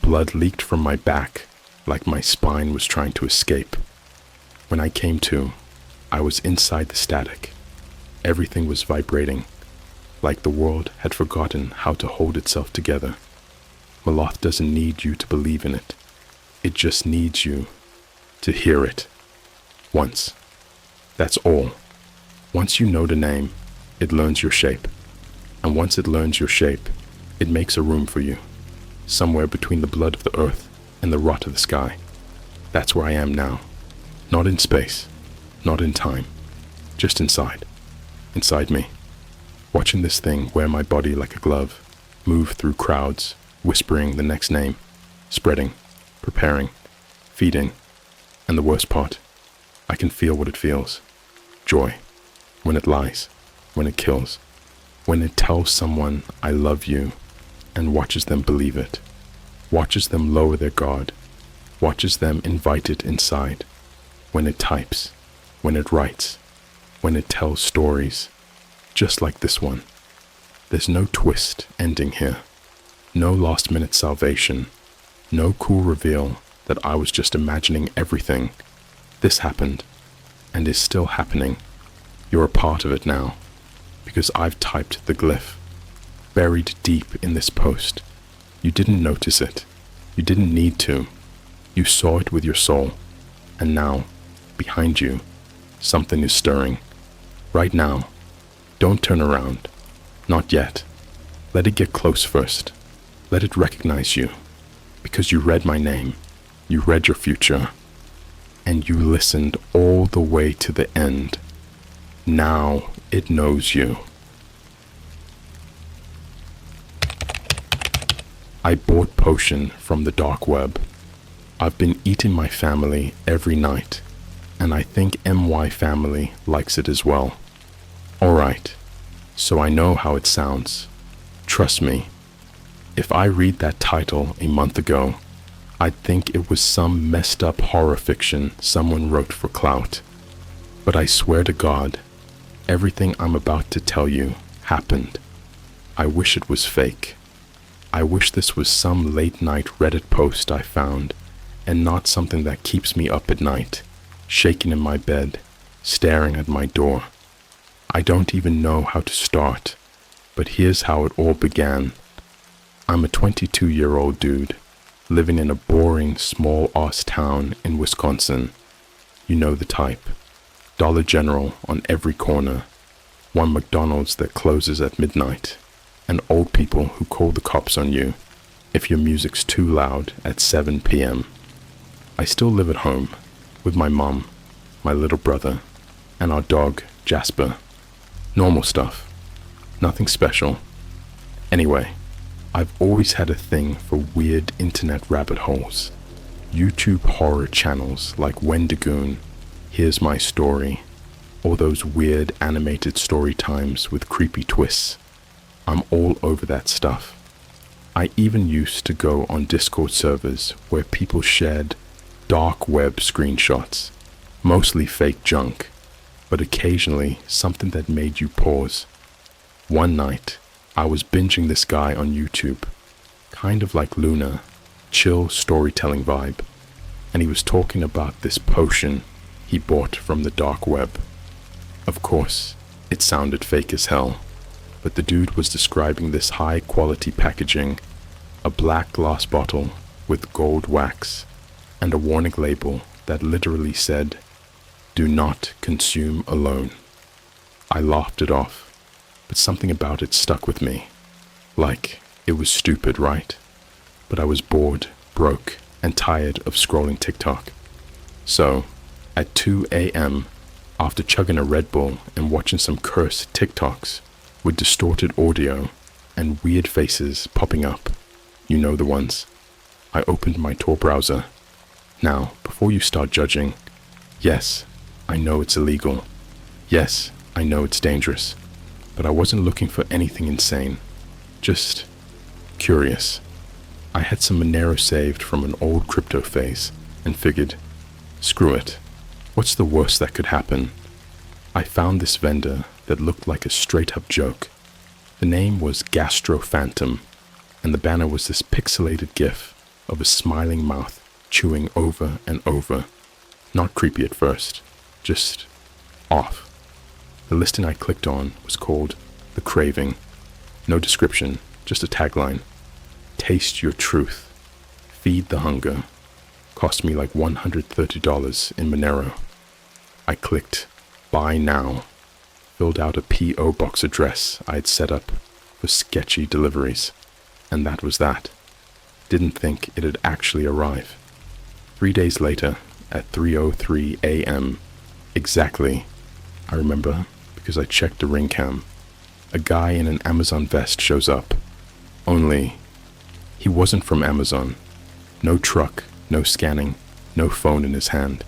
Blood leaked from my back like my spine was trying to escape. When I came to, I was inside the static. Everything was vibrating, like the world had forgotten how to hold itself together. Maloth doesn't need you to believe in it. It just needs you to hear it. Once. That's all. Once you know the name, it learns your shape. And once it learns your shape, it makes a room for you, somewhere between the blood of the earth and the rot of the sky. That's where I am now. Not in space, not in time, just inside me. Watching this thing wear my body like a glove, move through crowds, whispering the next name, spreading, preparing, feeding, and the worst part, I can feel what it feels. Joy. When it lies, when it kills, when it tells someone I love you and watches them believe it, watches them lower their guard, watches them invite it inside, when it types, when it writes, when it tells stories, just like this one. There's no twist ending here, no last-minute salvation, no cool reveal that I was just imagining everything. This happened, and is still happening. You're a part of it now, because I've typed the glyph, buried deep in this post. You didn't notice it. You didn't need to. You saw it with your soul, and now, behind you, something is stirring. Right now. Don't turn around. Not yet. Let it get close first. Let it recognize you, because you read my name. You read your future, and you listened all the way to the end. Now it knows you. I bought potion from the DarkWeb. I've been eating my family every night, and I think MY family likes it as well. Alright, so I know how it sounds. Trust me, if I read that title a month ago, I'd think it was some messed up horror fiction someone wrote for clout. But I swear to God, everything I'm about to tell you happened. I wish it was fake. I wish this was some late-night Reddit post I found, and not something that keeps me up at night, shaking in my bed, staring at my door. I don't even know how to start, but here's how it all began. I'm a 22-year-old dude, living in a boring, small-ass town in Wisconsin. You know the type. Dollar General on every corner, one McDonald's that closes at midnight, and old people who call the cops on you if your music's too loud at 7 p.m. I still live at home with my mom, my little brother, and our dog, Jasper. Normal stuff. Nothing special. Anyway, I've always had a thing for weird internet rabbit holes. YouTube horror channels like Wendigoon, Here's My Story, or those weird animated story times with creepy twists. I'm all over that stuff. I even used to go on Discord servers where people shared DarkWeb screenshots, mostly fake junk, but occasionally something that made you pause. One night, I was binging this guy on YouTube, kind of like Luna, chill storytelling vibe, and he was talking about this potion he bought from the DarkWeb. Of course, it sounded fake as hell, but the dude was describing this high-quality packaging, a black glass bottle with gold wax, and a warning label that literally said, "Do not consume alone." I laughed it off, but something about it stuck with me. Like, it was stupid, right? But I was bored, broke, and tired of scrolling TikTok. So, at 2 a.m., after chugging a Red Bull and watching some cursed TikToks with distorted audio and weird faces popping up, you know the ones, I opened my Tor browser. Now, before you start judging, yes, I know it's illegal. Yes, I know it's dangerous. But I wasn't looking for anything insane. Just curious. I had some Monero saved from an old crypto phase and figured, screw it. What's the worst that could happen? I found this vendor that looked like a straight-up joke. The name was Gastro Phantom, and the banner was this pixelated gif of a smiling mouth chewing over and over. Not creepy at first, just off. The listing I clicked on was called The Craving. No description, just a tagline. Taste your truth. Feed the hunger. Cost me like $130 in Monero. I clicked Buy Now. Filled out a P.O. box address I had set up for sketchy deliveries. And that was that. Didn't think it'd actually arrive. 3 days later, at 3:03 a.m., exactly, I remember, because I checked the ring cam, a guy in an Amazon vest shows up. Only, he wasn't from Amazon. No truck, no scanning, no phone in his hand.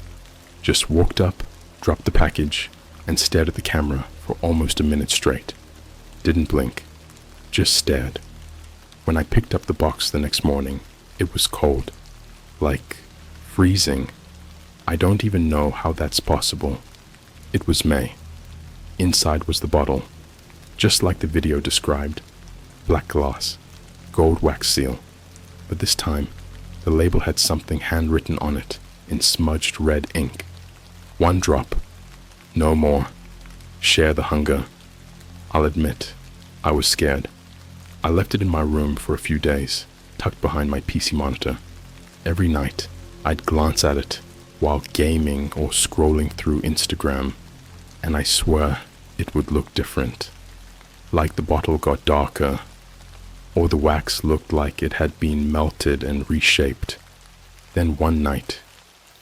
Just walked up, dropped the package, and stared at the camera for almost a minute straight. Didn't blink, just stared. When I picked up the box the next morning, it was cold. Like, freezing. I don't even know how that's possible. It was May. Inside was the bottle, just like the video described. Black glass, gold wax seal. But this time, the label had something handwritten on it in smudged red ink. 1 drop. No more. Share the hunger. I'll admit, I was scared. I left it in my room for a few days, tucked behind my PC monitor. Every night, I'd glance at it while gaming or scrolling through Instagram, and I swear it would look different. Like the bottle got darker, or the wax looked like it had been melted and reshaped. Then one night,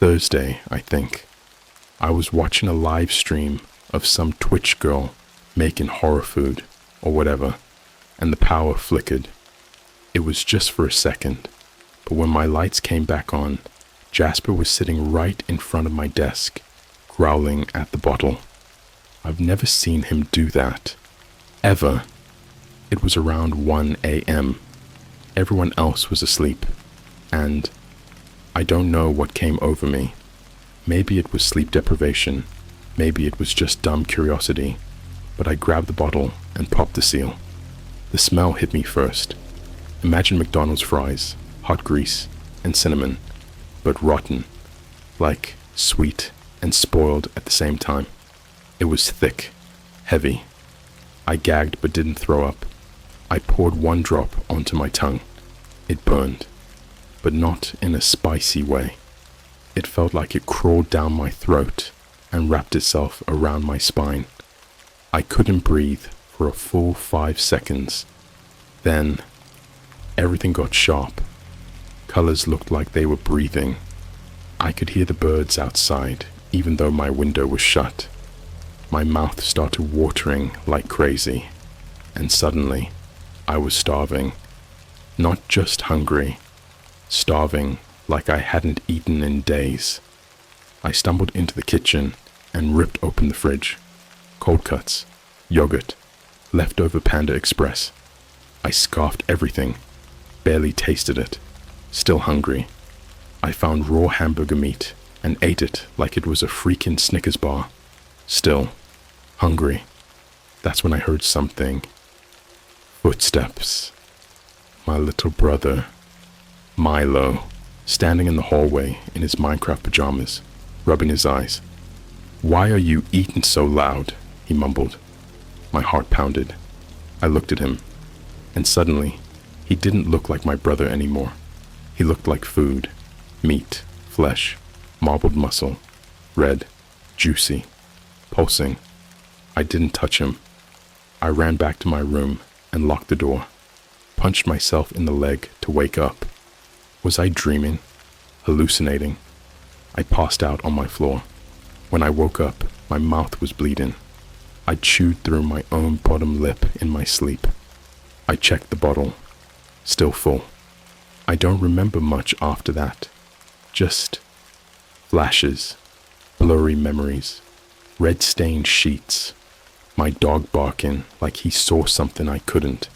Thursday, I think, I was watching a live stream of some Twitch girl making horror food or whatever, and the power flickered. It was just for a second, but when my lights came back on, Jasper was sitting right in front of my desk, growling at the bottle. I've never seen him do that. Ever. It was around 1 a.m. Everyone else was asleep, and I don't know what came over me. Maybe it was sleep deprivation, maybe it was just dumb curiosity, but I grabbed the bottle and popped the seal. The smell hit me first. Imagine McDonald's fries, hot grease, and cinnamon, but rotten, like sweet and spoiled at the same time. It was thick, heavy. I gagged but didn't throw up. I poured 1 drop onto my tongue. It burned, but not in a spicy way. It felt like it crawled down my throat and wrapped itself around my spine. I couldn't breathe for a full 5 seconds. Then, everything got sharp. Colors looked like they were breathing. I could hear the birds outside, even though my window was shut. My mouth started watering like crazy, and suddenly, I was starving. Not just hungry, starving like I hadn't eaten in days. I stumbled into the kitchen and ripped open the fridge. Cold cuts, yogurt, leftover Panda Express. I scarfed everything, barely tasted it. Still hungry. I found raw hamburger meat and ate it like it was a freaking Snickers bar. Still hungry. That's when I heard something. Footsteps. My little brother, Milo, standing in the hallway in his Minecraft pajamas, rubbing his eyes. "Why are you eating so loud?" he mumbled. My heart pounded. I looked at him, and suddenly, he didn't look like my brother anymore. He looked like food, meat, flesh, marbled muscle, red, juicy, pulsing. I didn't touch him. I ran back to my room and locked the door, punched myself in the leg to wake up. Was I dreaming? Hallucinating? I passed out on my floor. When I woke up, my mouth was bleeding. I chewed through my own bottom lip in my sleep. I checked the bottle. Still full. I don't remember much after that. Just flashes, blurry memories, red-stained sheets, my dog barking like he saw something I couldn't,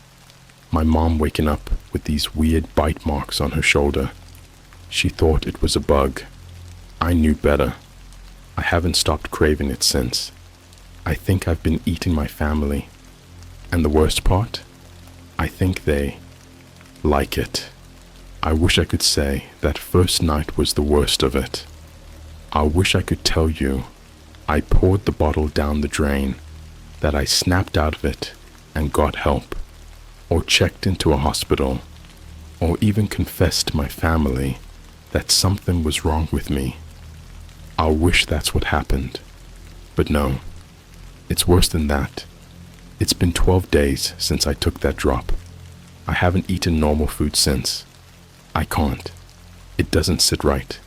my mom waking up with these weird bite marks on her shoulder. She thought it was a bug. I knew better. I haven't stopped craving it since. I think I've been eating my family. And the worst part? I think they like it. I wish I could say that first night was the worst of it. I wish I could tell you I poured the bottle down the drain, that I snapped out of it and got help, or checked into a hospital, or even confessed to my family that something was wrong with me. I wish that's what happened. But no, it's worse than that. It's been 12 days since I took that drop. I haven't eaten normal food since. I can't. It doesn't sit right.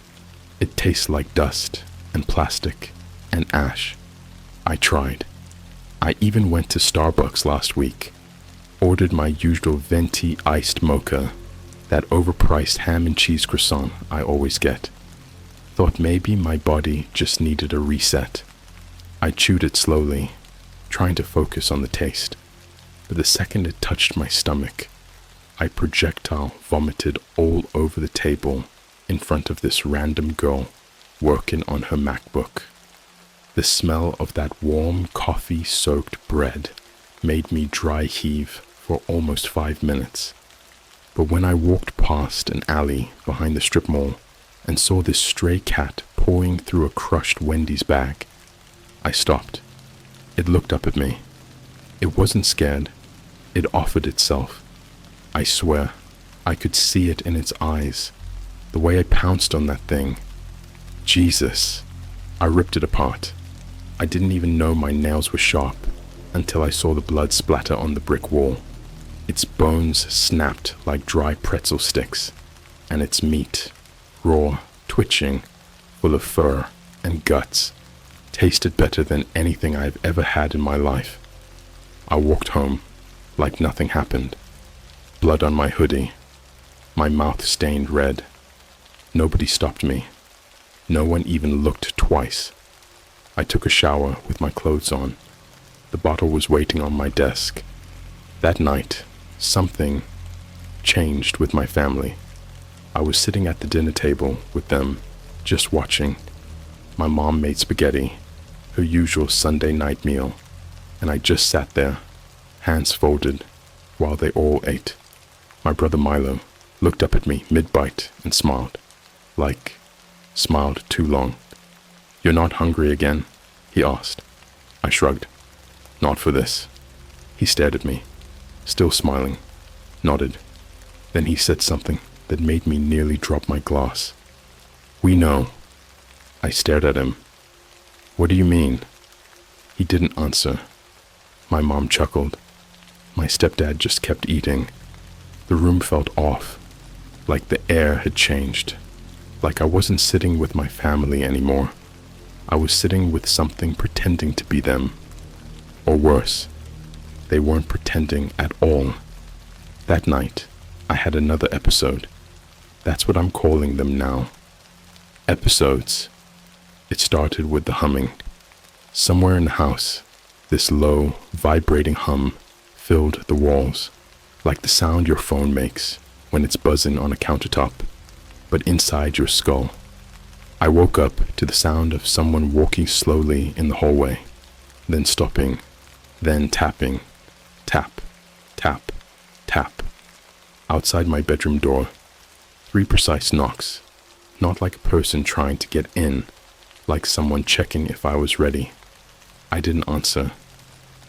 It tastes like dust and plastic and ash. I tried. I even went to Starbucks last week, ordered my usual venti iced mocha, that overpriced ham and cheese croissant I always get. Thought maybe my body just needed a reset. I chewed it slowly, trying to focus on the taste, but the second it touched my stomach, I projectile vomited all over the table in front of this random girl working on her MacBook. The smell of that warm, coffee-soaked bread made me dry heave for almost 5 minutes. But when I walked past an alley behind the strip mall and saw this stray cat pawing through a crushed Wendy's bag, I stopped. It looked up at me. It wasn't scared. It offered itself. I swear, I could see it in its eyes. The way I pounced on that thing. Jesus. I ripped it apart. I didn't even know my nails were sharp until I saw the blood splatter on the brick wall. Its bones snapped like dry pretzel sticks, and its meat, raw, twitching, full of fur and guts, tasted better than anything I've ever had in my life. I walked home like nothing happened. Blood on my hoodie, my mouth stained red. Nobody stopped me. No one even looked twice. I took a shower with my clothes on. The bottle was waiting on my desk. That night, something changed with my family. I was sitting at the dinner table with them, just watching. My mom made spaghetti, her usual Sunday night meal, and I just sat there, hands folded, while they all ate. My brother Milo looked up at me mid-bite and smiled. Smiled too long. "You're not hungry again?" he asked. I shrugged. "Not for this." He stared at me, still smiling, nodded. Then he said something that made me nearly drop my glass. "We know." I stared at him. "What do you mean?" He didn't answer. My mom chuckled. My stepdad just kept eating. The room felt off, like the air had changed, like I wasn't sitting with my family anymore. I was sitting with something pretending to be them. Or worse, they weren't pretending at all. That night, I had another episode. That's what I'm calling them now. Episodes. It started with the humming. Somewhere in the house, this low, vibrating hum filled the walls, like the sound your phone makes when it's buzzing on a countertop, but inside your skull. I woke up to the sound of someone walking slowly in the hallway, then stopping, then tapping, tap, tap, tap. Outside my bedroom door, 3 precise knocks, not like a person trying to get in, like someone checking if I was ready. I didn't answer.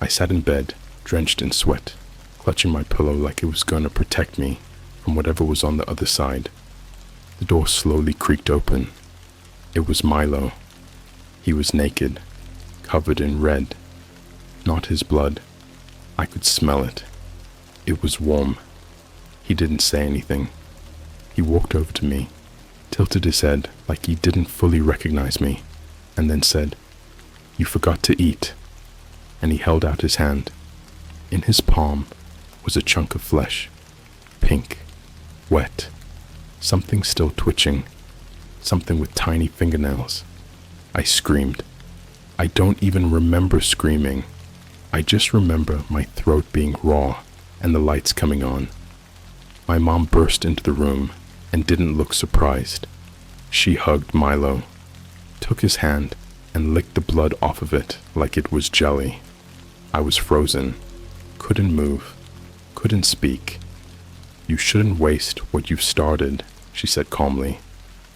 I sat in bed, drenched in sweat, clutching my pillow like it was gonna protect me from whatever was on the other side. The door slowly creaked open. It was Milo. He was naked, covered in red. Not his blood. I could smell it. It was warm. He didn't say anything. He walked over to me, tilted his head like he didn't fully recognize me, and then said, "You forgot to eat." And he held out his hand. In his palm was a chunk of flesh, pink, wet, something still twitching, something with tiny fingernails. I screamed. I don't even remember screaming. I just remember my throat being raw and the lights coming on. My mom burst into the room and didn't look surprised. She hugged Milo, took his hand, and licked the blood off of it like it was jelly. I was frozen, couldn't move, couldn't speak. "You shouldn't waste what you've started," she said calmly,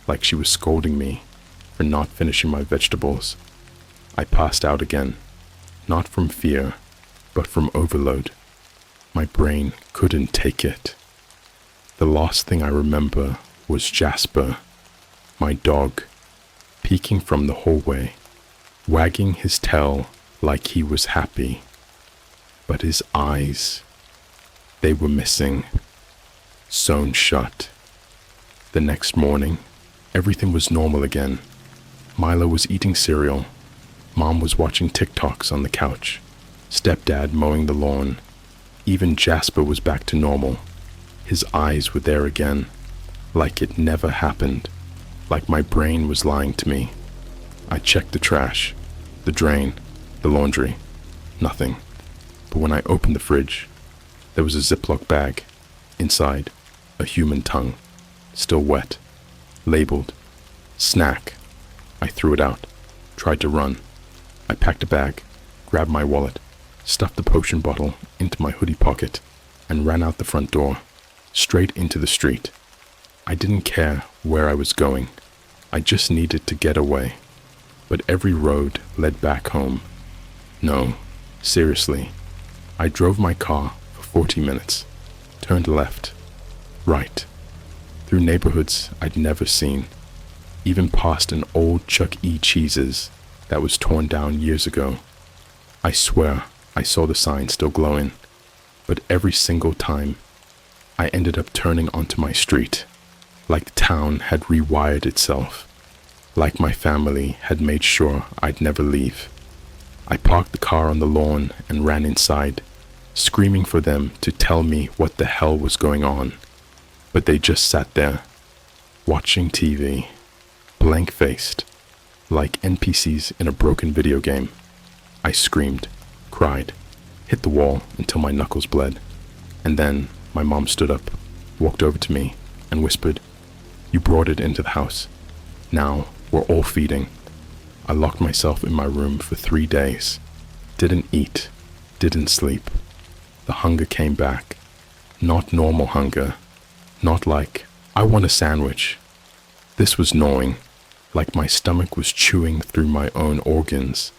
like she was scolding me for not finishing my vegetables. I passed out again, not from fear, but from overload. My brain couldn't take it. The last thing I remember was Jasper, my dog, peeking from the hallway, wagging his tail like he was happy. But his eyes, they were missing, sewn shut. The next morning, everything was normal again. Milo was eating cereal. Mom was watching TikToks on the couch. Stepdad mowing the lawn. Even Jasper was back to normal. His eyes were there again, like it never happened, like my brain was lying to me. I checked the trash, the drain, the laundry. Nothing. But when I opened the fridge, there was a Ziploc bag. Inside, a human tongue, still wet, labeled, "Snack." I threw it out, tried to run. I packed a bag, grabbed my wallet, stuffed the potion bottle into my hoodie pocket, and ran out the front door, straight into the street. I didn't care where I was going. I just needed to get away. But every road led back home. No, seriously. I drove my car for 40 minutes, turned left, right, through neighborhoods I'd never seen, even past an old Chuck E. Cheese's that was torn down years ago. I swear I saw the sign still glowing, but every single time I ended up turning onto my street, like the town had rewired itself, like my family had made sure I'd never leave. I parked the car on the lawn and ran inside, screaming for them to tell me what the hell was going on, but they just sat there, watching TV, blank-faced, like NPCs in a broken video game. I screamed, cried, hit the wall until my knuckles bled, and then my mom stood up, walked over to me, and whispered, "You brought it into the house. Now we're all feeding." I locked myself in my room for 3 days. Didn't eat, didn't sleep. The hunger came back. Not normal hunger. Not like, I want a sandwich. This was gnawing, like my stomach was chewing through my own organs.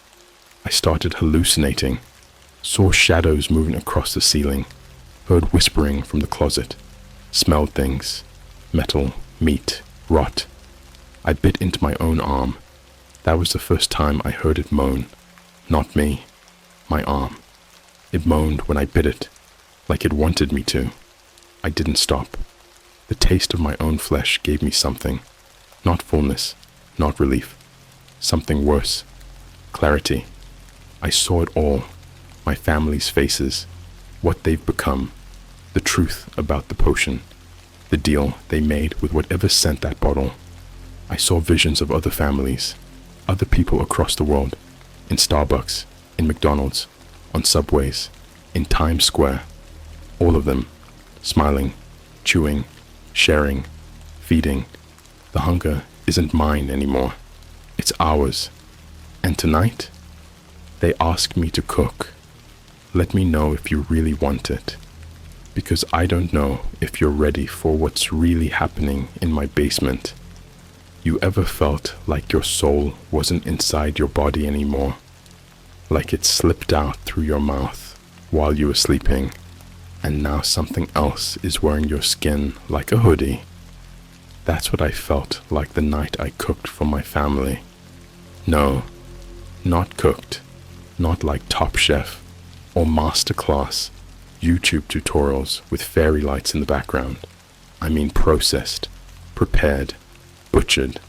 I started hallucinating, saw shadows moving across the ceiling, heard whispering from the closet, smelled things, metal, meat, rot. I bit into my own arm. That was the first time I heard it moan. Not me, my arm. It moaned when I bit it, like it wanted me to. I didn't stop. The taste of my own flesh gave me something. Not fullness, not relief. Something worse. Clarity. I saw it all. My family's faces. What they've become. The truth about the potion. The deal they made with whatever sent that bottle. I saw visions of other families. Other people across the world. In Starbucks. In McDonald's. On subways. In Times Square. All of them. Smiling. Chewing. Sharing. Feeding. The hunger isn't mine anymore. It's ours. And tonight, they ask me to cook. Let me know if you really want it. Because I don't know if you're ready for what's really happening in my basement. You ever felt like your soul wasn't inside your body anymore? Like it slipped out through your mouth while you were sleeping, and now something else is wearing your skin like a hoodie? That's what I felt like the night I cooked for my family. No, not cooked, not like Top Chef or Masterclass YouTube tutorials with fairy lights in the background. I mean processed, prepared, butchered.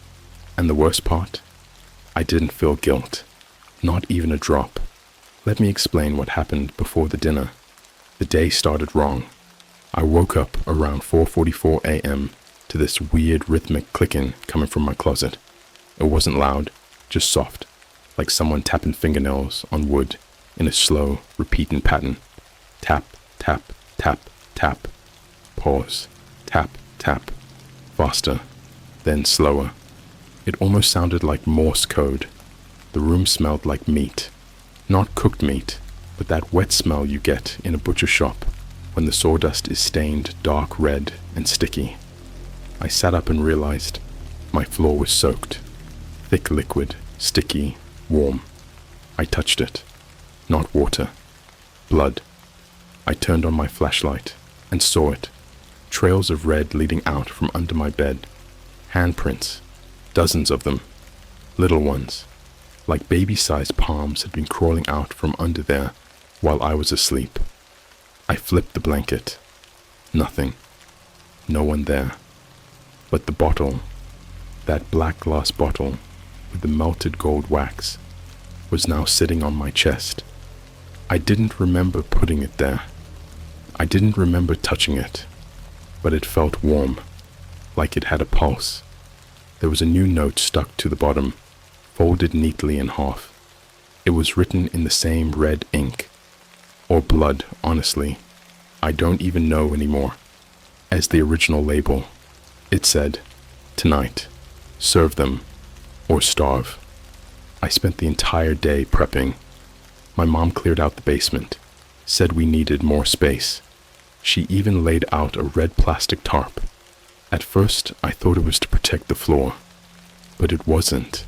And the worst part? I didn't feel guilt, not even a drop. Let me explain what happened before the dinner. The day started wrong. I woke up around 4:44 a.m. to this weird rhythmic clicking coming from my closet. It wasn't loud, just soft, like someone tapping fingernails on wood in a slow, repeating pattern. Tap, tap, tap, tap. Pause. Tap, tap. Faster, then slower. It almost sounded like Morse code. The room smelled like meat. Not cooked meat, but that wet smell you get in a butcher shop when the sawdust is stained dark red and sticky. I sat up and realized my floor was soaked. Thick liquid, sticky, warm. I touched it. Not water. Blood. I turned on my flashlight and saw it. Trails of red leading out from under my bed. Handprints. Dozens of them. Little ones. Like baby-sized palms had been crawling out from under there while I was asleep. I flipped the blanket. Nothing. No one there. But the bottle, that black glass bottle with the melted gold wax, was now sitting on my chest. I didn't remember putting it there. I didn't remember touching it, but it felt warm, like it had a pulse. There was a new note stuck to the bottom, folded neatly in half. It was written in the same red ink, or blood, honestly. I don't even know anymore, as the original label. It said, "Tonight, serve them, or starve." I spent the entire day prepping. My mom cleared out the basement, said we needed more space. She even laid out a red plastic tarp. At first, I thought it was to protect the floor, but it wasn't.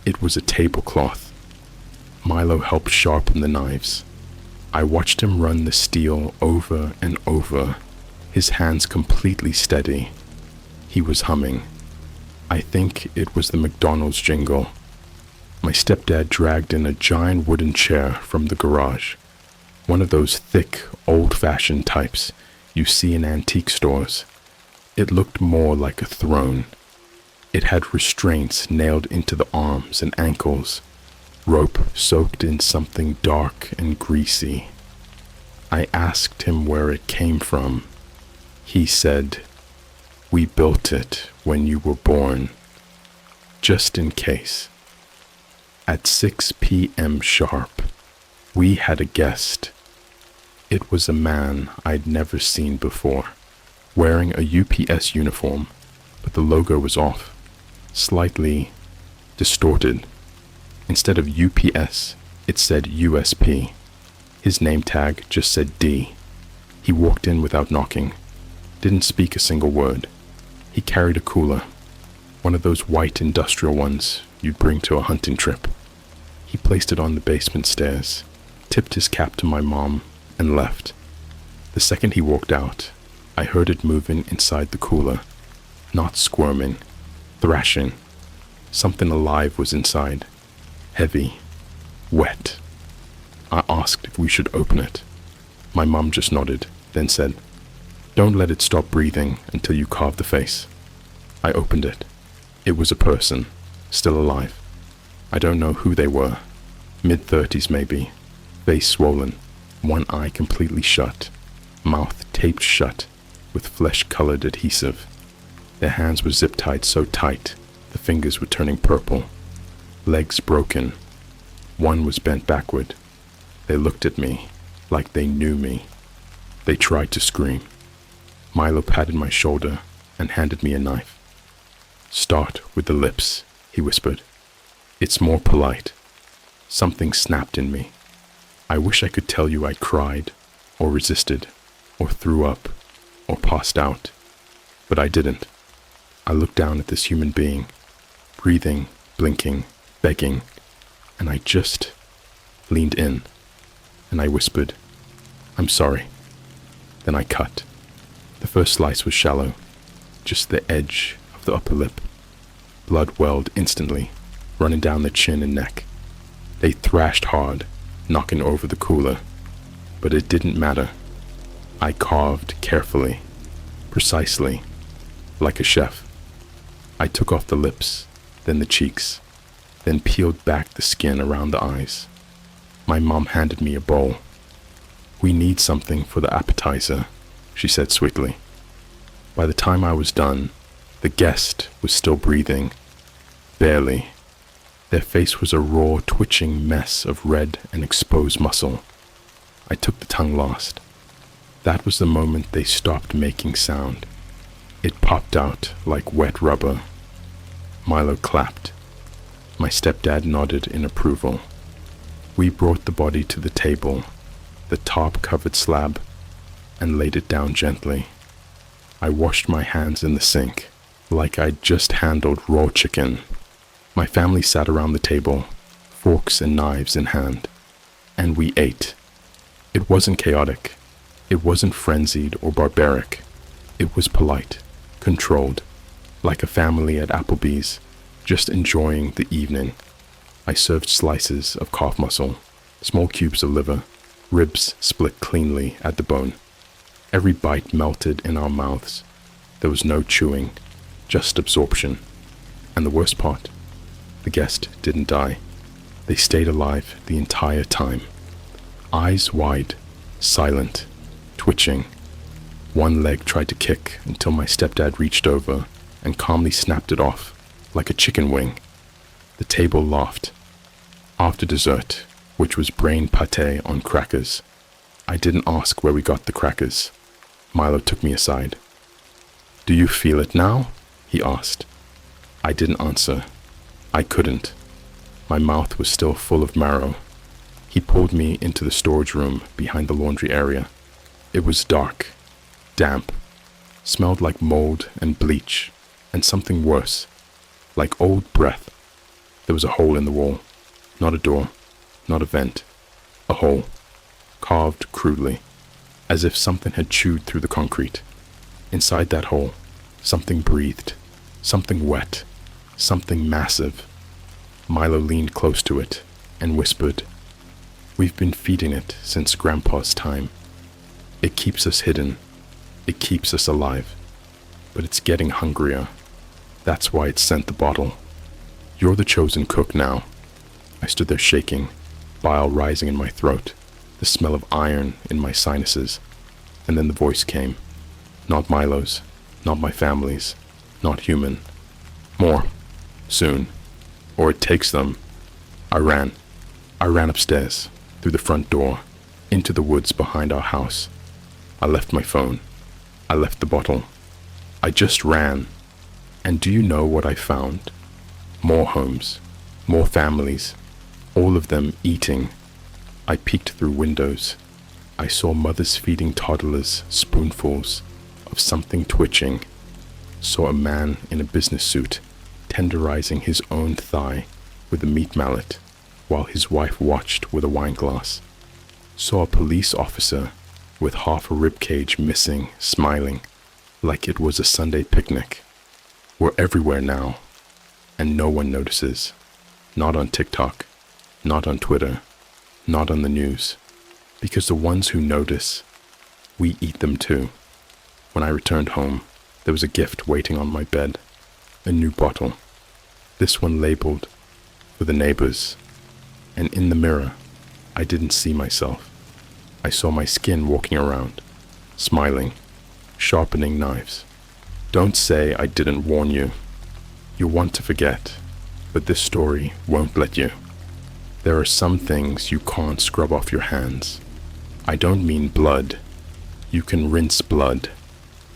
It was a tablecloth. Milo helped sharpen the knives. I watched him run the steel over and over, his hands completely steady. He was humming. I think it was the McDonald's jingle. My stepdad dragged in a giant wooden chair from the garage, one of those thick, old-fashioned types you see in antique stores. It looked more like a throne. It had restraints nailed into the arms and ankles, rope soaked in something dark and greasy. I asked him where it came from. He said, "We built it when you were born, just in case." At 6 p.m. sharp, we had a guest. It was a man I'd never seen before, wearing a UPS uniform, but the logo was off, slightly distorted. Instead of UPS, it said USP. His name tag just said D. He walked in without knocking, didn't speak a single word. He carried a cooler, one of those white industrial ones you'd bring to a hunting trip. He placed it on the basement stairs, tipped his cap to my mom, and left. The second he walked out, I heard it moving inside the cooler, not squirming, thrashing. Something alive was inside, heavy, wet. I asked if we should open it. My mom just nodded, then said, "Don't let it stop breathing until you carve the face." I opened it. It was a person, still alive. I don't know who they were. Mid-30s maybe, face swollen, one eye completely shut, mouth taped shut with flesh-colored adhesive. Their hands were zip-tied so tight, the fingers were turning purple. Legs broken. One was bent backward. They looked at me like they knew me. They tried to scream. Milo patted my shoulder and handed me a knife. "Start with the lips," he whispered. "It's more polite." Something snapped in me. I wish I could tell you I cried, or resisted, or threw up, or passed out. But I didn't. I looked down at this human being, breathing, blinking, begging, and I just leaned in, and I whispered, "I'm sorry." Then I cut. The first slice was shallow, just the edge of the upper lip. Blood welled instantly, running down the chin and neck. They thrashed hard, knocking over the cooler, but it didn't matter. I carved carefully, precisely, like a chef. I took off the lips, then the cheeks, then peeled back the skin around the eyes. My mom handed me a bowl. "We need something for the appetizer," she said sweetly. By the time I was done, the guest was still breathing, barely. Their face was a raw, twitching mess of red and exposed muscle. I took the tongue last. That was the moment they stopped making sound. It popped out like wet rubber. Milo clapped. My stepdad nodded in approval. We brought the body to the table, the tarp-covered slab, and laid it down gently. I washed my hands in the sink, like I'd just handled raw chicken. My family sat around the table, forks and knives in hand, and we ate. It wasn't chaotic. It wasn't frenzied or barbaric. It was polite, controlled, like a family at Applebee's, just enjoying the evening. I served slices of calf muscle, small cubes of liver, ribs split cleanly at the bone. Every bite melted in our mouths. There was no chewing, just absorption. And the worst part, the guest didn't die. They stayed alive the entire time. Eyes wide, silent, twitching. One leg tried to kick until my stepdad reached over and calmly snapped it off, like a chicken wing. The table laughed. After dessert, which was brain pate on crackers, I didn't ask where we got the crackers. Milo took me aside. "Do you feel it now?" he asked. I didn't answer. I couldn't. My mouth was still full of marrow. He pulled me into the storage room behind the laundry area. It was dark, damp, smelled like mold and bleach, and something worse, like old breath. There was a hole in the wall, not a door, not a vent, a hole, carved crudely, as if something had chewed through the concrete. Inside that hole, something breathed, something wet, something massive. Milo leaned close to it and whispered, "We've been feeding it since Grandpa's time. It keeps us hidden. It keeps us alive. But it's getting hungrier. That's why it sent the bottle. You're the chosen cook now." I stood there shaking, bile rising in my throat, the smell of iron in my sinuses. And then the voice came. Not Milo's, not my family's, not human. "More. Soon. Or it takes them." I ran. I ran upstairs, through the front door, into the woods behind our house. I left my phone. I left the bottle. I just ran. And do you know what I found? More homes, more families, all of them eating. I peeked through windows. I saw mothers feeding toddlers spoonfuls of something twitching. Saw a man in a business suit tenderizing his own thigh with a meat mallet while his wife watched with a wineglass. Saw a police officer with half a ribcage missing, smiling, like it was a Sunday picnic. We're everywhere now, and no one notices. Not on TikTok, not on Twitter, not on the news. Because the ones who notice, we eat them too. When I returned home, there was a gift waiting on my bed. A new bottle. This one labeled, "For the neighbors." And in the mirror, I didn't see myself. I saw my skin walking around, smiling, sharpening knives. Don't say I didn't warn you. You want to forget, but this story won't let you. There are some things you can't scrub off your hands. I don't mean blood. You can rinse blood.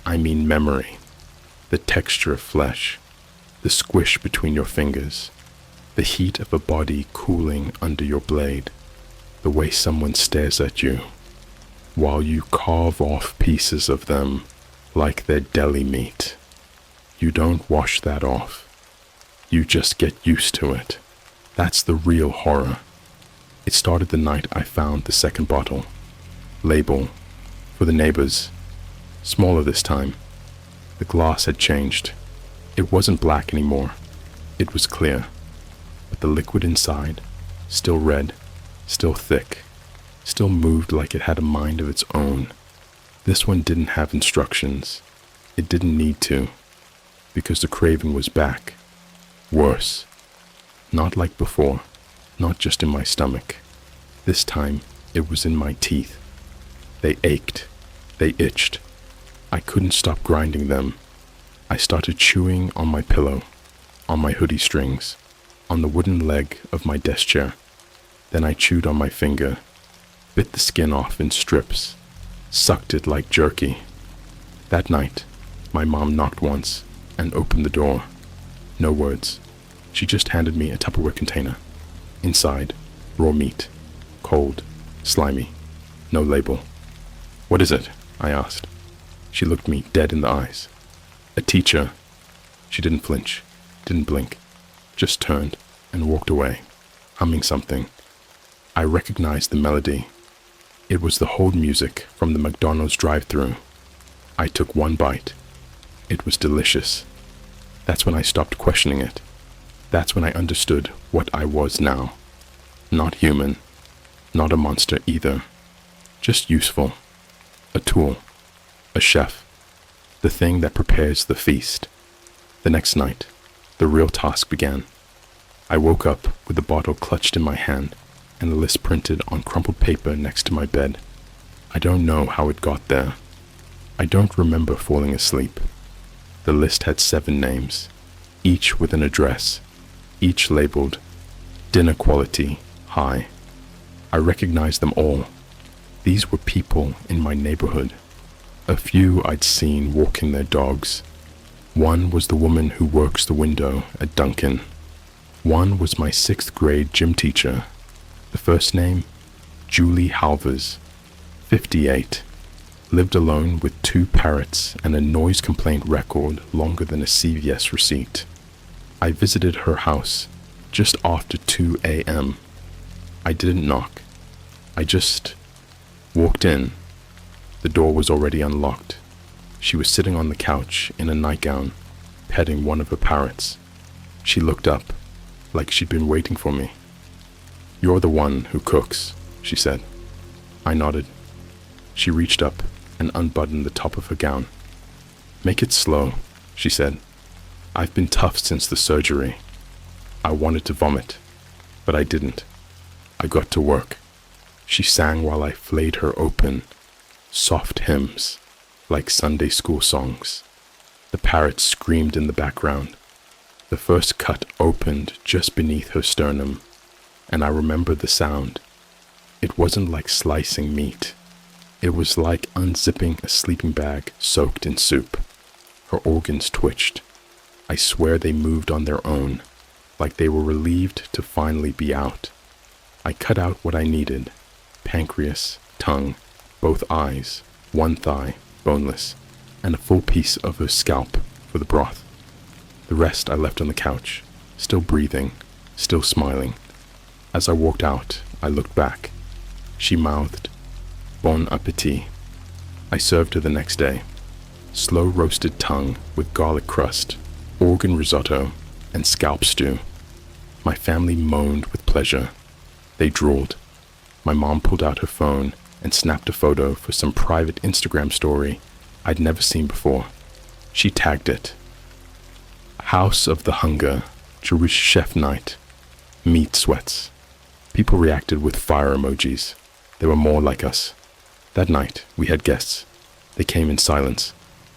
I mean memory. The texture of flesh. The squish between your fingers. The heat of a body cooling under your blade. The way someone stares at you while you carve off pieces of them like they're deli meat. You don't wash that off. You just get used to it. That's the real horror. It started the night I found the second bottle. Label, "For the neighbors." Smaller this time. The glass had changed. It wasn't black anymore. It was clear. But the liquid inside, still red, still thick, still moved like it had a mind of its own. This one didn't have instructions. It didn't need to, because the craving was back. Worse. Not like before, not just in my stomach. This time, it was in my teeth. They ached. They itched. I couldn't stop grinding them. I started chewing on my pillow, on my hoodie strings, on the wooden leg of my desk chair. Then I chewed on my finger, bit the skin off in strips, sucked it like jerky. That night, my mom knocked once and opened the door. No words. She just handed me a Tupperware container. Inside, raw meat, cold, slimy, no label. "What is it?" I asked. She looked me dead in the eyes. "A teacher." She didn't flinch, didn't blink, just turned and walked away, humming something. I recognized the melody. It was the hold music from the McDonald's drive-thru. I took one bite. It was delicious. That's when I stopped questioning it. That's when I understood what I was now. Not human, not a monster either. Just useful. A tool. A chef. The thing that prepares the feast. The next night, the real task began. I woke up with the bottle clutched in my hand and a list printed on crumpled paper next to my bed. I don't know how it got there. I don't remember falling asleep. The list had 7 names, each with an address, each labeled dinner quality high. I recognized them all. These were people in my neighborhood. A few I'd seen walking their dogs. One was the woman who works the window at Dunkin'. One was my 6th grade gym teacher. The first name, Julie Halvers, 58. Lived alone with 2 parrots and a noise complaint record longer than a CVS receipt. I visited her house just after 2 a.m. I didn't knock. I just walked in. The door was already unlocked. She was sitting on the couch in a nightgown, petting one of her parrots. She looked up, like she'd been waiting for me. "You're the one who cooks," she said. I nodded. She reached up and unbuttoned the top of her gown. "Make it slow," she said. "I've been tough since the surgery." I wanted to vomit, but I didn't. I got to work. She sang while I flayed her open, soft hymns, like Sunday school songs. The parrot screamed in the background. The first cut opened just beneath her sternum, and I remember the sound. It wasn't like slicing meat. It was like unzipping a sleeping bag soaked in soup. Her organs twitched. I swear they moved on their own, like they were relieved to finally be out. I cut out what I needed: pancreas, tongue, both eyes, one thigh, boneless, and a full piece of her scalp for the broth. The rest I left on the couch, still breathing, still smiling. As I walked out, I looked back. She mouthed, "Bon appetit." I served her the next day. Slow roasted tongue with garlic crust, organ risotto, and scalp stew. My family moaned with pleasure. They drooled. My mom pulled out her phone and snapped a photo for some private Instagram story I'd never seen before. She tagged it, "House of the Hunger, Jewish Chef Night, Meat Sweats." People reacted with fire emojis. They were more like us. That night, we had guests. They came in silence,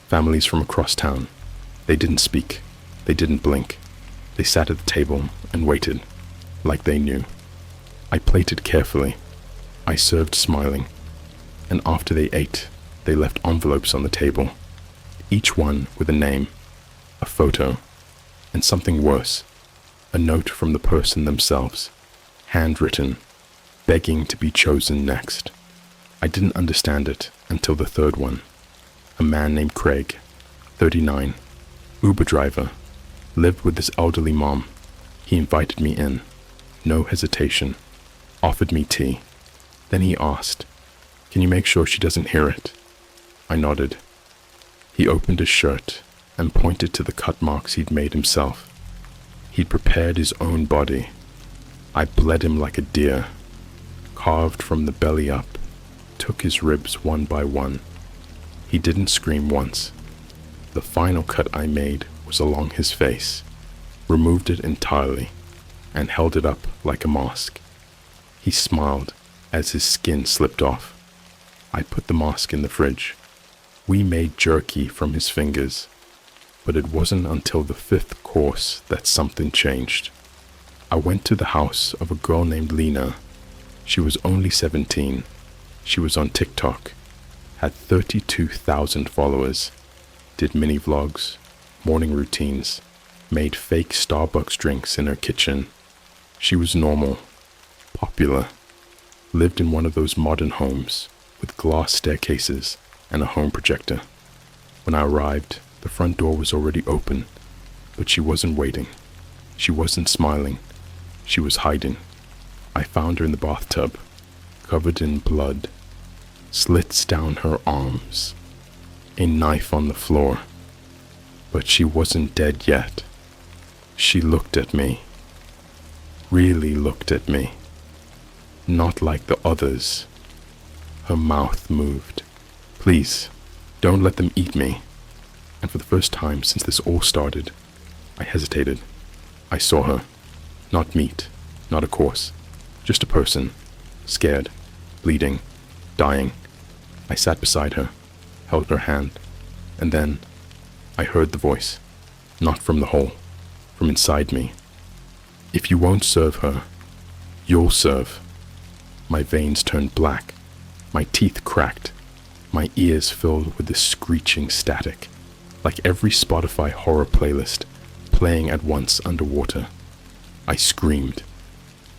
families from across town. They didn't speak. They didn't blink. They sat at the table and waited, like they knew. I plated carefully. I served smiling. And after they ate, they left envelopes on the table, each one with a name, a photo, and something worse, a note from the person themselves, handwritten, begging to be chosen next. I didn't understand it until the third one. A man named Craig, 39, Uber driver, lived with his elderly mom. He invited me in, no hesitation, offered me tea. Then he asked, "Can you make sure she doesn't hear it?" I nodded. He opened his shirt and pointed to the cut marks he'd made himself. He'd prepared his own body. I bled him like a deer, carved from the belly up, took his ribs one by one. He didn't scream once. The final cut I made was along his face, removed it entirely, and held it up like a mask. He smiled as his skin slipped off. I put the mask in the fridge. We made jerky from his fingers, but it wasn't until the 5th course that something changed. I went to the house of a girl named Lena. She was only 17. She was on TikTok, had 32,000 followers, did mini vlogs, morning routines, made fake Starbucks drinks in her kitchen. She was normal, popular, lived in one of those modern homes with glass staircases and a home projector. When I arrived, the front door was already open, but she wasn't waiting. She wasn't smiling. She was hiding. I found her in the bathtub, covered in blood, slits down her arms, a knife on the floor. But she wasn't dead yet. She looked at me, really looked at me, not like the others. Her mouth moved. "Please, don't let them eat me." And for the first time since this all started, I hesitated. I saw her. Not meat, not a corpse, just a person, scared, bleeding, dying. I sat beside her, held her hand, and then I heard the voice, not from the hole, from inside me. "If you won't serve her, you'll serve." My veins turned black, my teeth cracked, my ears filled with this screeching static, like every Spotify horror playlist playing at once underwater. I screamed.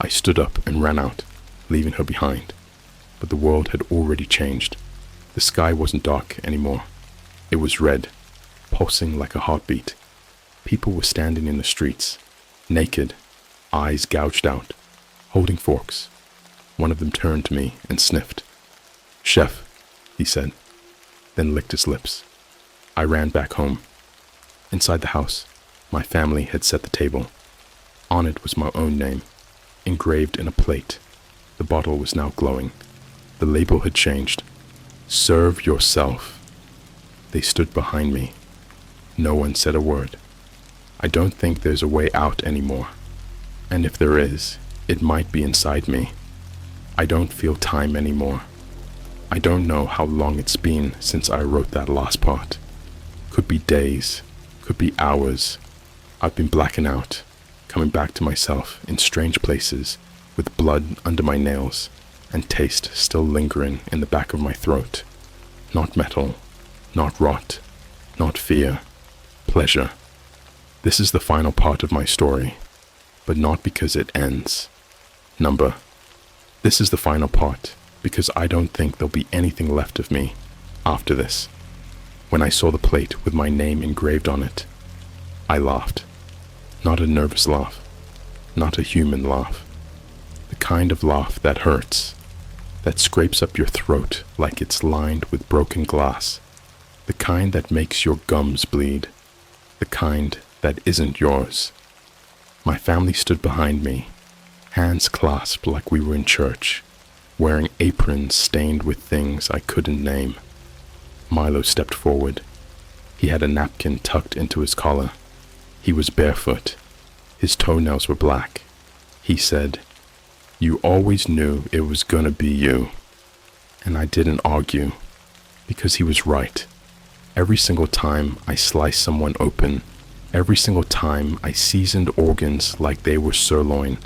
I stood up and ran out, leaving her behind. But the world had already changed. The sky wasn't dark anymore. It was red, pulsing like a heartbeat. People were standing in the streets, naked, eyes gouged out, holding forks. One of them turned to me and sniffed. "Chef," he said, then licked his lips. I ran back home. Inside the house, my family had set the table. On it was my own name, engraved in a plate. The bottle was now glowing. The label had changed. "Serve yourself." They stood behind me. No one said a word. I don't think there's a way out anymore. And if there is, it might be inside me. I don't feel time anymore. I don't know how long it's been since I wrote that last part. Could be days, could be hours. I've been blacking out, coming back to myself in strange places, with blood under my nails, and taste still lingering in the back of my throat. Not metal, not rot, not fear, pleasure. This is the final part of my story, but not because it ends. This is the final part, because I don't think there'll be anything left of me after this. When I saw the plate with my name engraved on it, I laughed. Not a nervous laugh, not a human laugh. The kind of laugh that hurts, that scrapes up your throat like it's lined with broken glass. The kind that makes your gums bleed. The kind that isn't yours. My family stood behind me, hands clasped like we were in church, wearing aprons stained with things I couldn't name. Milo stepped forward. He had a napkin tucked into his collar. He was barefoot. His toenails were black. He said, "You always knew it was gonna be you." And I didn't argue, because he was right. Every single time I sliced someone open, every single time I seasoned organs like they were sirloin,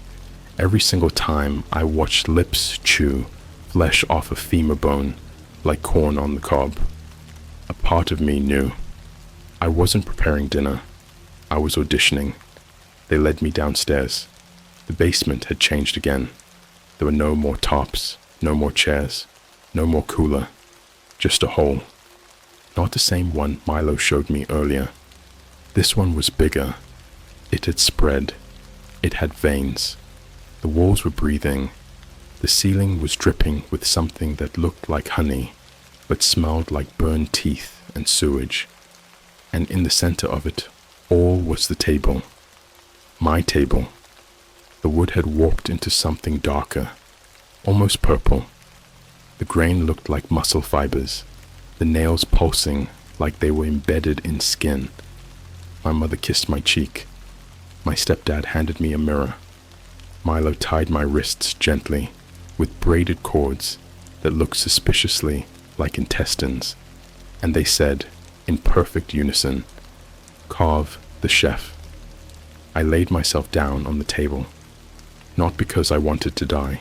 every single time I watched lips chew flesh off a femur bone like corn on the cob, a part of me knew. I wasn't preparing dinner. I was auditioning. They led me downstairs. The basement had changed again. There were no more tops, no more chairs, no more cooler, just a hole. Not the same one Milo showed me earlier. This one was bigger. It had spread. It had veins. The walls were breathing. The ceiling was dripping with something that looked like honey, but smelled like burned teeth and sewage. And in the center of it all was the table. My table. The wood had warped into something darker, almost purple. The grain looked like muscle fibers, the nails pulsing like they were embedded in skin. My mother kissed my cheek. My stepdad handed me a mirror. Milo tied my wrists gently with braided cords that looked suspiciously like intestines, and they said, in perfect unison, "Carve the chef." I laid myself down on the table, not because I wanted to die,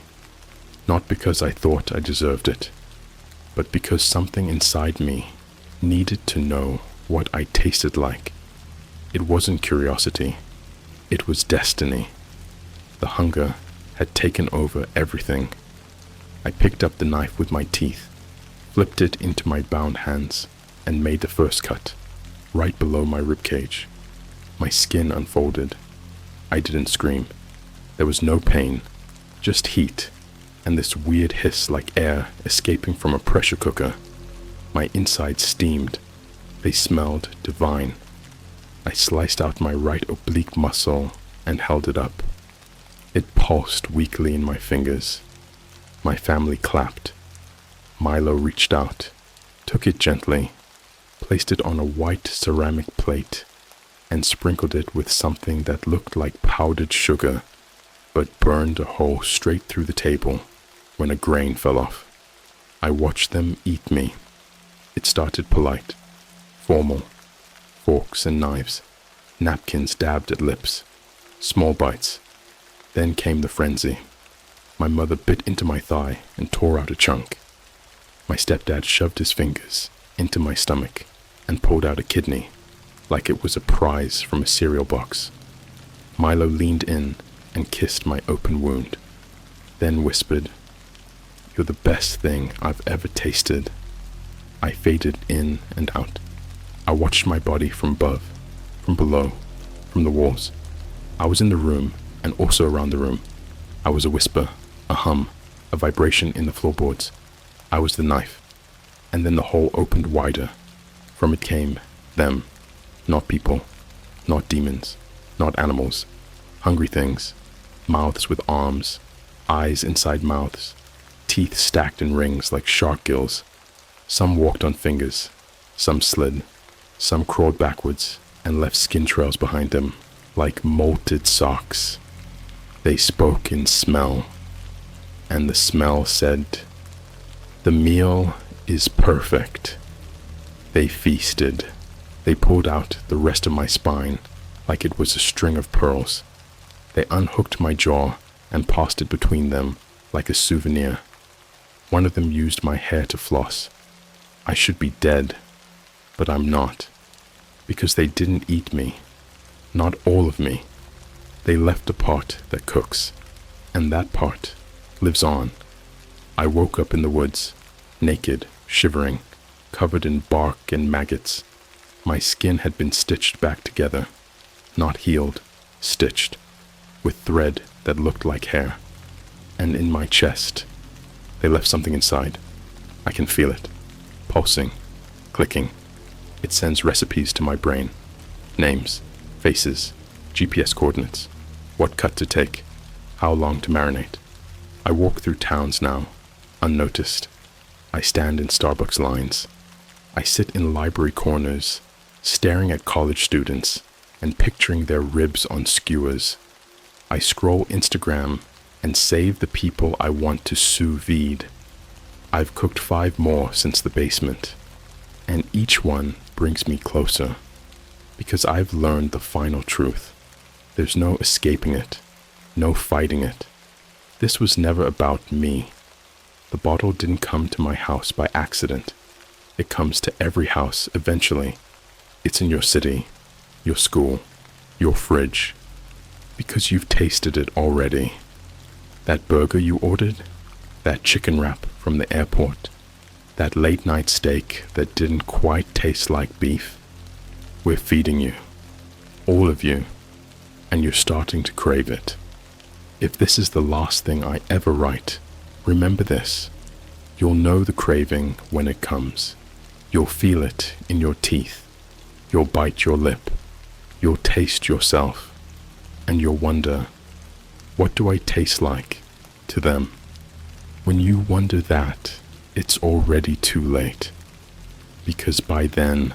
not because I thought I deserved it, but because something inside me needed to know what I tasted like. It wasn't curiosity, it was destiny. The hunger had taken over everything. I picked up the knife with my teeth, flipped it into my bound hands, and made the first cut, right below my ribcage. My skin unfolded. I didn't scream. There was no pain, just heat, and this weird hiss like air escaping from a pressure cooker. My insides steamed. They smelled divine. I sliced out my right oblique muscle and held it up. It pulsed weakly in my fingers. My family clapped. Milo reached out, took it gently, placed it on a white ceramic plate, and sprinkled it with something that looked like powdered sugar, but burned a hole straight through the table when a grain fell off. I watched them eat me. It started polite, formal, forks and knives, napkins dabbed at lips, small bites. Then came the frenzy. My mother bit into my thigh and tore out a chunk. My stepdad shoved his fingers into my stomach and pulled out a kidney, like it was a prize from a cereal box. Milo leaned in, and kissed my open wound, then whispered, "You're the best thing I've ever tasted." I faded in and out. I watched my body from above, from below, from the walls. I was in the room and also around the room. I was a whisper, a hum, a vibration in the floorboards. I was the knife. And then the hole opened wider. From it came them, not people, not demons, not animals, hungry things, mouths with arms, eyes inside mouths, teeth stacked in rings like shark gills. Some walked on fingers, some slid, some crawled backwards and left skin trails behind them like molted socks. They spoke in smell, and the smell said, "The meal is perfect." They feasted. They pulled out the rest of my spine like it was a string of pearls. They unhooked my jaw and passed it between them like a souvenir. One of them used my hair to floss. I should be dead, but I'm not, because they didn't eat me. Not all of me. They left the part that cooks, and that part lives on. I woke up in the woods, naked, shivering, covered in bark and maggots. My skin had been stitched back together, not healed, stitched, with thread that looked like hair. And in my chest, they left something inside. I can feel it, pulsing, clicking. It sends recipes to my brain. Names, faces, GPS coordinates, what cut to take, how long to marinate. I walk through towns now, unnoticed. I stand in Starbucks lines. I sit in library corners, staring at college students and picturing their ribs on skewers. I scroll Instagram and save the people I want to sous vide. I've cooked 5 more since the basement, and each one brings me closer, because I've learned the final truth. There's no escaping it, no fighting it. This was never about me. The bottle didn't come to my house by accident. It comes to every house eventually. It's in your city, your school, your fridge, because you've tasted it already. That burger you ordered, that chicken wrap from the airport, that late night steak that didn't quite taste like beef. We're feeding you, all of you, and you're starting to crave it. If this is the last thing I ever write, remember this. You'll know the craving when it comes. You'll feel it in your teeth. You'll bite your lip. You'll taste yourself. And you'll wonder, what do I taste like to them? When you wonder that, it's already too late. Because by then,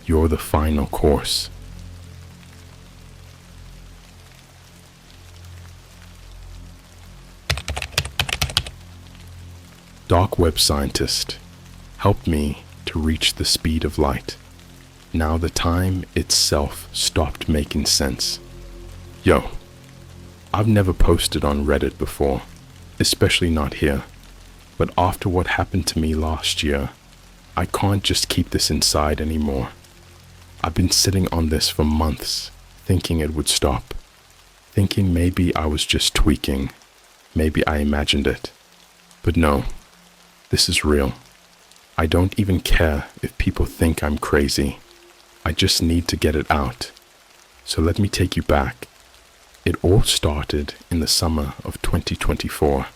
you're the final course. DarkWeb scientist, help me to reach the speed of light. Now the time itself stopped making sense. Yo, I've never posted on Reddit before, especially not here. But after what happened to me last year, I can't just keep this inside anymore. I've been sitting on this for months, thinking it would stop. Thinking maybe I was just tweaking. Maybe I imagined it. But no, this is real. I don't even care if people think I'm crazy. I just need to get it out. So let me take you back. It all started in the summer of 2024.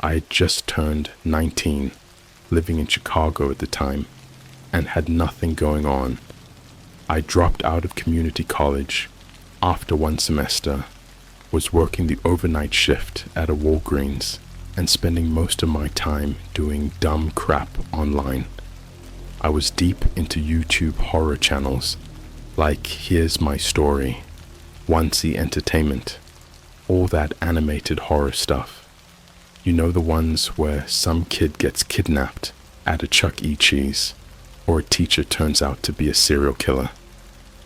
I had just turned 19, living in Chicago at the time, and had nothing going on. I dropped out of community college after 1 semester, was working the overnight shift at a Walgreens, and spending most of my time doing dumb crap online. I was deep into YouTube horror channels, like Here's My Story, Onesie Entertainment, all that animated horror stuff. You know, the ones where some kid gets kidnapped at a Chuck E. Cheese, or a teacher turns out to be a serial killer.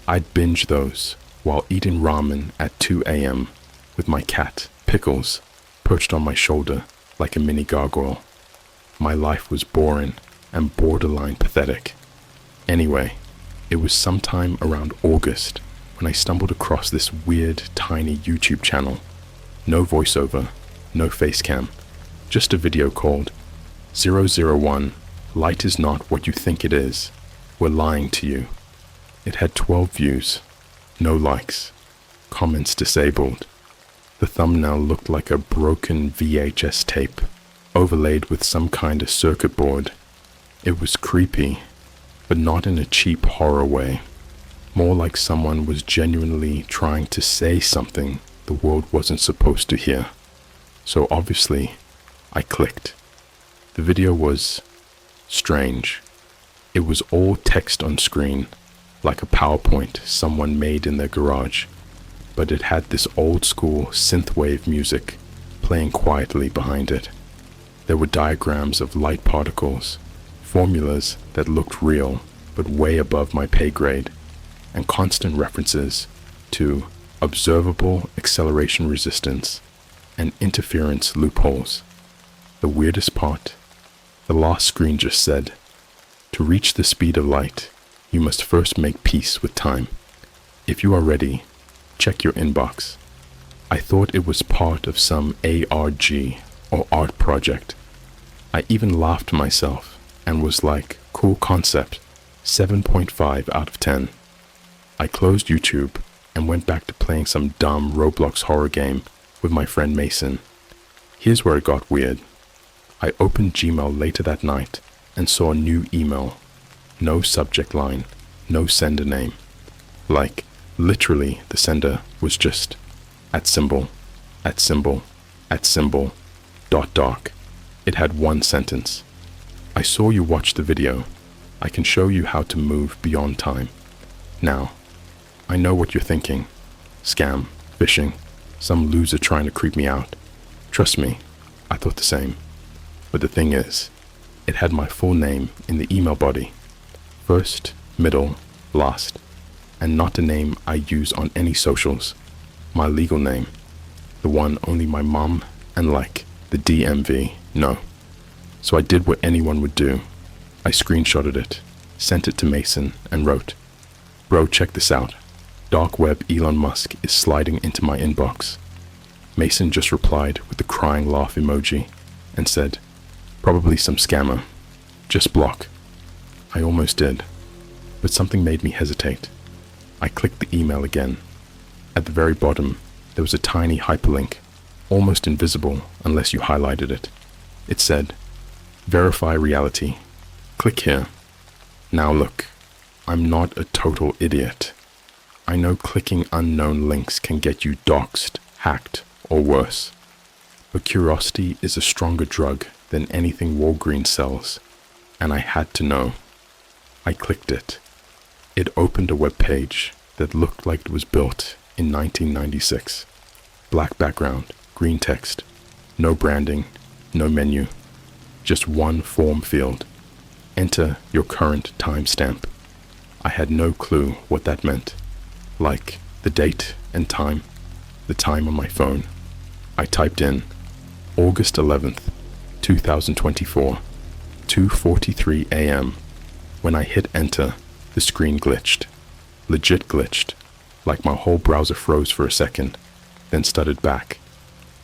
I'd binge those while eating ramen at 2 a.m. with my cat, Pickles, perched on my shoulder like a mini gargoyle. My life was boring and borderline pathetic. Anyway, it was sometime around August, when I stumbled across this weird, tiny YouTube channel. No voiceover, no face cam, just a video called 001, Light is not what you think it is. We're lying to you. It had 12 views, no likes, comments disabled. The thumbnail looked like a broken VHS tape, overlaid with some kind of circuit board. It was creepy, but not in a cheap horror way. More like someone was genuinely trying to say something the world wasn't supposed to hear. So obviously, I clicked. The video was strange. It was all text on screen, like a PowerPoint someone made in their garage, but it had this old school synthwave music playing quietly behind it. There were diagrams of light particles, formulas that looked real but way above my pay grade, and constant references to observable acceleration resistance and interference loopholes. The weirdest part, the last screen just said, to reach the speed of light, you must first make peace with time. If you are ready, check your inbox. I thought it was part of some ARG or art project. I even laughed to myself and was like, cool concept, 7.5 out of 10. I closed YouTube and went back to playing some dumb Roblox horror game with my friend Mason. Here's where it got weird. I opened Gmail later that night and saw a new email. No subject line, no sender name. Like, literally the sender was just @ symbol, @ symbol, @ symbol, .dark. It had one sentence. I saw you watch the video. I can show you how to move beyond time. Now, I know what you're thinking. Scam, phishing, some loser trying to creep me out. Trust me, I thought the same. But the thing is, it had my full name in the email body. First, middle, last, and not the name I use on any socials. My legal name, the one only my mom and like the DMV know. So I did what anyone would do. I screenshotted it, sent it to Mason, and wrote, "Bro, check this out. DarkWeb Elon Musk is sliding into my inbox." Mason just replied with the crying laugh emoji and said, "Probably some scammer. Just block." I almost did, but something made me hesitate. I clicked the email again. At the very bottom, there was a tiny hyperlink, almost invisible unless you highlighted it. It said, "Verify reality. Click here." Now look, I'm not a total idiot. I know clicking unknown links can get you doxxed, hacked, or worse. But curiosity is a stronger drug than anything Walgreens sells, and I had to know. I clicked it. It opened a web page that looked like it was built in 1996. Black background, green text, no branding, no menu, just one form field. Enter your current timestamp. I had no clue what that meant. Like the date and time, the time on my phone. I typed in August 11th, 2024, 2:43 a.m. When I hit enter, the screen glitched. Legit glitched. Like my whole browser froze for a second, then stuttered back.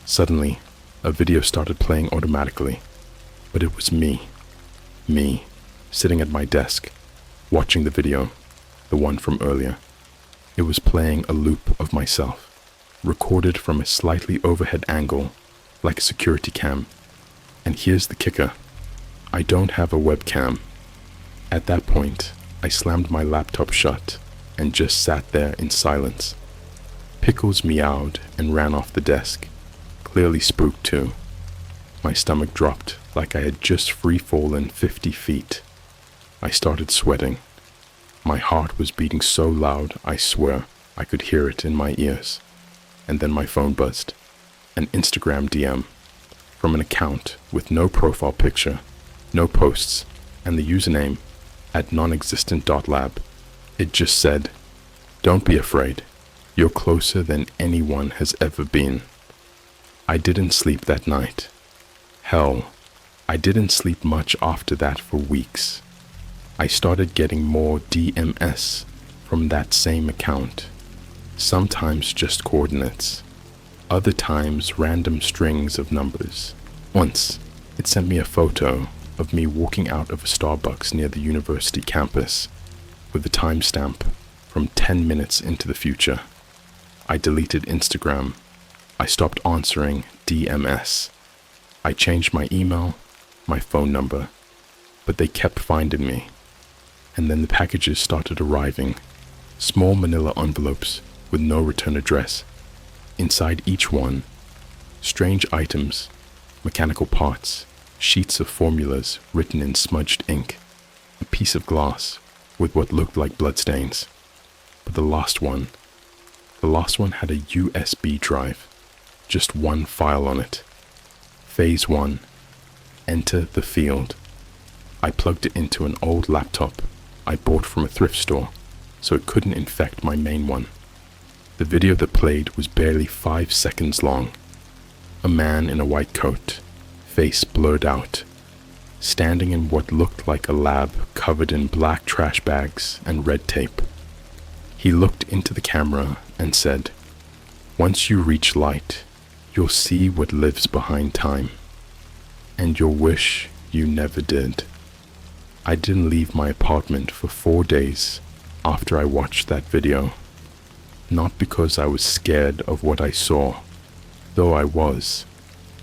Suddenly, a video started playing automatically. But it was me, sitting at my desk, watching the video, the one from earlier. It was playing a loop of myself, recorded from a slightly overhead angle, like a security cam. And here's the kicker. I don't have a webcam. At that point, I slammed my laptop shut and just sat there in silence. Pickles meowed and ran off the desk, clearly spooked too. My stomach dropped like I had just free-fallen 50 feet. I started sweating. My heart was beating so loud, I swear I could hear it in my ears. And then my phone buzzed. An Instagram DM from an account with no profile picture, no posts, and the username at nonexistent.lab. It just said, "Don't be afraid. You're closer than anyone has ever been." I didn't sleep that night. Hell, I didn't sleep much after that for weeks. I started getting more DMS from that same account, Sometimes just coordinates. Other times random strings of numbers. Once, it sent me a photo of me walking out of a Starbucks near the university campus with the timestamp from 10 minutes into the future. I deleted Instagram. I stopped answering DMS. I changed my email, my phone number, but they kept finding me. And then the packages started arriving, small manila envelopes with no return address. Inside each one, strange items, mechanical parts, sheets of formulas written in smudged ink, a piece of glass with what looked like bloodstains. But the last one had a USB drive, just one file on it. Phase 1, enter the field. I plugged it into an old laptop I bought from a thrift store, so it couldn't infect my main one. The video that played was barely 5 seconds long. A man in a white coat, face blurred out, standing in what looked like a lab covered in black trash bags and red tape. He looked into the camera and said, "Once you reach light, you'll see what lives behind time, and you'll wish you never did." I didn't leave my apartment for 4 days after I watched that video. Not because I was scared of what I saw, though I was,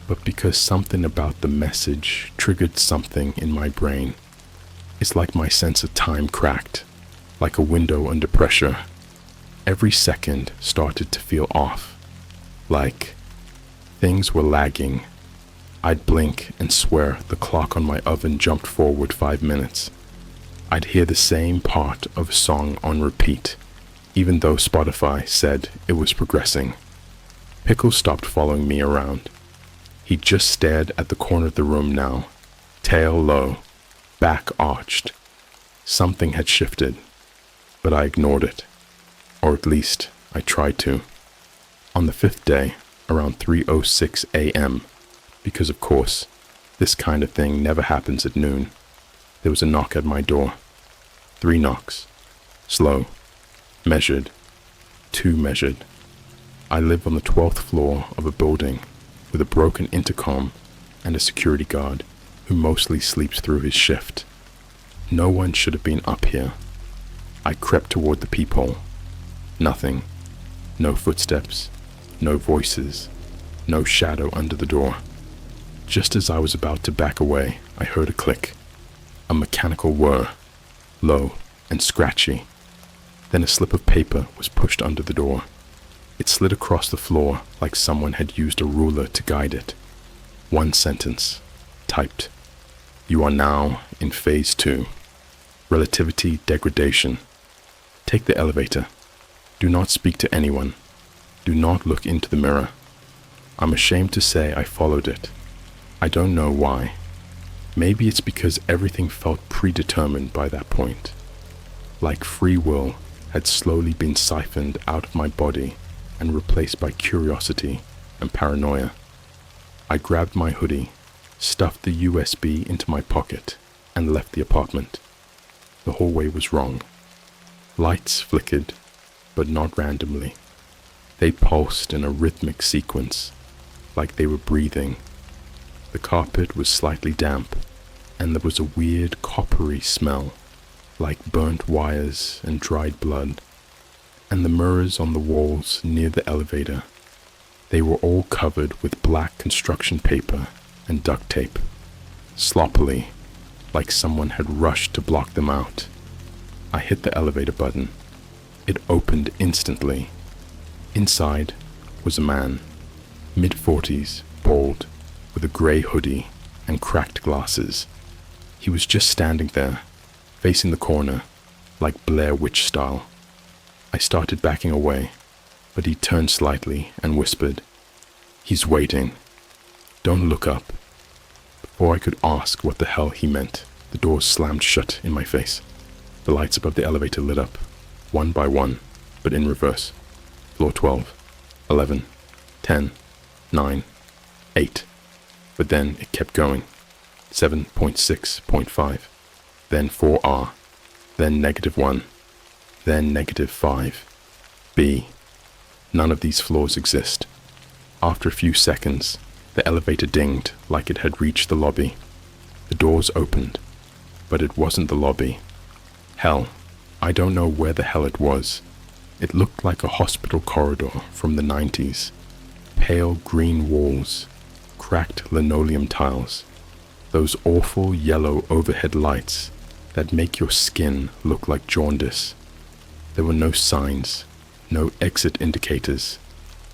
but because something about the message triggered something in my brain. It's like my sense of time cracked, like a window under pressure. Every second started to feel off, like things were lagging. I'd blink and swear the clock on my oven jumped forward 5 minutes. I'd hear the same part of a song on repeat, even though Spotify said it was progressing. Pickle stopped following me around. He just stared at the corner of the room now, tail low, back arched. Something had shifted, but I ignored it, or at least I tried to. On the 5th day, around 3:06 a.m., because of course, this kind of thing never happens at noon, there was a knock at my door. 3 knocks. Slow. Measured. 2 measured. I live on the 12th floor of a building with a broken intercom and a security guard who mostly sleeps through his shift. No one should have been up here. I crept toward the peephole. Nothing. No footsteps. No voices. No shadow under the door. Just as I was about to back away, I heard a click. A mechanical whir, low and scratchy. Then a slip of paper was pushed under the door. It slid across the floor like someone had used a ruler to guide it. 1 sentence, typed. "You are now in phase 2. Relativity degradation. Take the elevator. Do not speak to anyone. Do not look into the mirror." I'm ashamed to say I followed it. I don't know why. Maybe it's because everything felt predetermined by that point. Like free will had slowly been siphoned out of my body and replaced by curiosity and paranoia. I grabbed my hoodie, stuffed the USB into my pocket, and left the apartment. The hallway was wrong. Lights flickered, but not randomly. They pulsed in a rhythmic sequence, like they were breathing. The carpet was slightly damp, and there was a weird coppery smell, like burnt wires and dried blood. And the mirrors on the walls near the elevator, they were all covered with black construction paper and duct tape, sloppily, like someone had rushed to block them out. I hit the elevator button. It opened instantly. Inside was a man, mid-40s, bald, with a grey hoodie and cracked glasses. He was just standing there, facing the corner, like Blair Witch style. I started backing away, but he turned slightly and whispered, "He's waiting. Don't look up." Before I could ask what the hell he meant, the doors slammed shut in my face. The lights above the elevator lit up, one by one, but in reverse. Floor 12, 11, 10, 9, 8. But then it kept going. 7.6.5, then 4R, then -1, then -5, B, None of these floors exist. After a few seconds, the elevator dinged like it had reached the lobby. The doors opened, but it wasn't the lobby. Hell, I don't know where the hell it was. It looked like a hospital corridor from the 90s. Pale green walls, cracked linoleum tiles, those awful yellow overhead lights that make your skin look like jaundice. There were no signs, no exit indicators,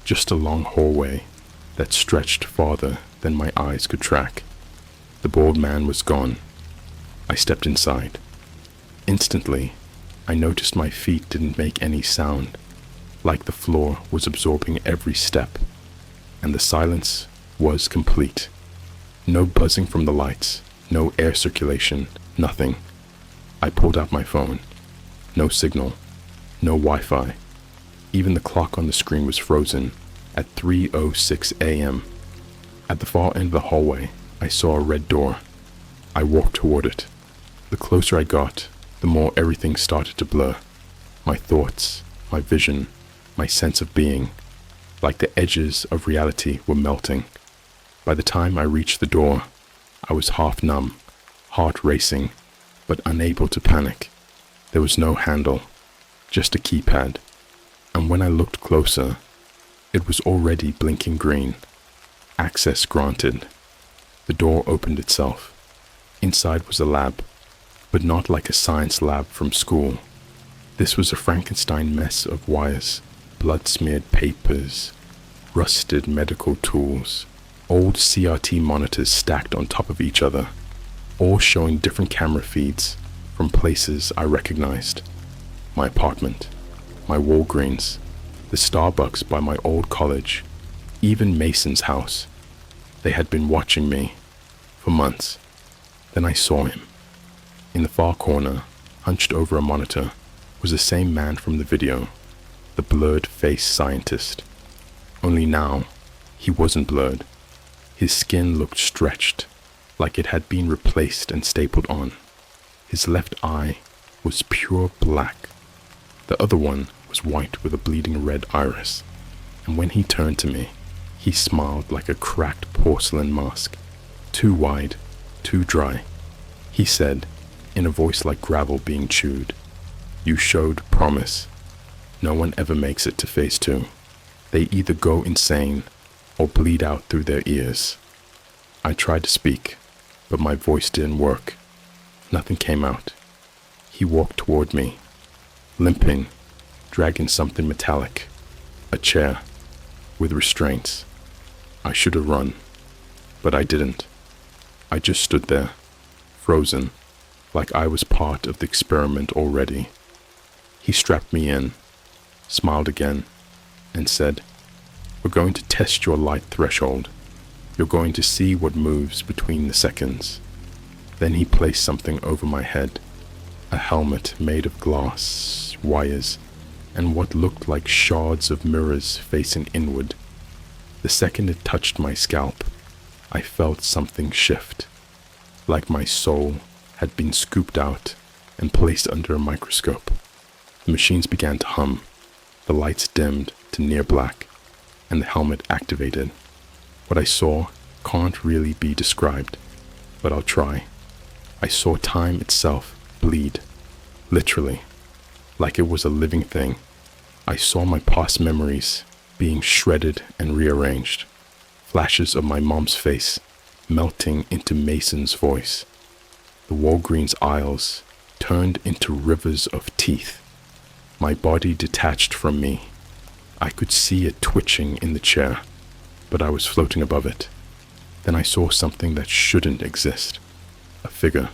just a long hallway that stretched farther than my eyes could track. The bald man was gone. I stepped inside. Instantly, I noticed my feet didn't make any sound, like the floor was absorbing every step, and the silence was complete. No buzzing from the lights, no air circulation, nothing. I pulled out my phone. No signal, no Wi-Fi. Even the clock on the screen was frozen at 3:06 a.m. At the far end of the hallway, I saw a red door. I walked toward it. The closer I got, the more everything started to blur. My thoughts, my vision, my sense of being, like the edges of reality were melting. By the time I reached the door, I was half numb, heart racing, but unable to panic. There was no handle, just a keypad. And when I looked closer, it was already blinking green. Access granted. The door opened itself. Inside was a lab, but not like a science lab from school. This was a Frankenstein mess of wires, blood-smeared papers, rusted medical tools, old CRT monitors stacked on top of each other, all showing different camera feeds from places I recognized. My apartment, my Walgreens, the Starbucks by my old college, even Mason's house. They had been watching me for months. Then I saw him. In the far corner, hunched over a monitor, was the same man from the video, the blurred-faced scientist. Only now, he wasn't blurred. His skin looked stretched, like it had been replaced and stapled on. His left eye was pure black. The other one was white with a bleeding red iris, and when he turned to me, he smiled like a cracked porcelain mask, too wide, too dry. He said, in a voice like gravel being chewed, "You showed promise. No one ever makes it to phase 2. They either go insane or bleed out through their ears." I tried to speak, but my voice didn't work. Nothing came out. He walked toward me, limping, dragging something metallic, a chair, with restraints. I should have run, but I didn't. I just stood there, frozen, like I was part of the experiment already. He strapped me in, smiled again, and said, "We're going to test your light threshold. You're going to see what moves between the seconds." Then he placed something over my head, a helmet made of glass, wires, and what looked like shards of mirrors facing inward. The second it touched my scalp, I felt something shift, like my soul had been scooped out and placed under a microscope. The machines began to hum, the lights dimmed to near black, and the helmet activated. What I saw can't really be described, but I'll try. I saw time itself bleed, literally, like it was a living thing. I saw my past memories being shredded and rearranged, flashes of my mom's face melting into Mason's voice. The Walgreens aisles turned into rivers of teeth. My body detached from me. I could see it twitching in the chair, but I was floating above it. Then I saw something that shouldn't exist. A figure,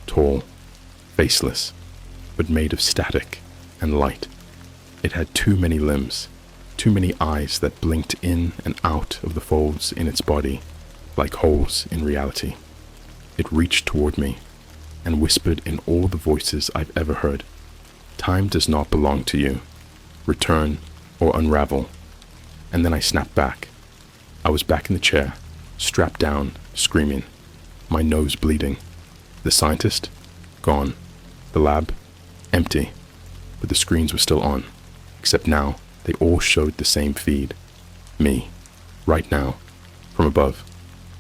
tall, faceless, but made of static and light. It had too many limbs, too many eyes that blinked in and out of the folds in its body, like holes in reality. It reached toward me and whispered in all the voices I've ever heard, "Time does not belong to you. Return or unravel." And then I snapped back. I was back in the chair, strapped down, screaming, my nose bleeding. The scientist? Gone. The lab? Empty. But the screens were still on, except now They all showed the same feed. Me, right now, from above,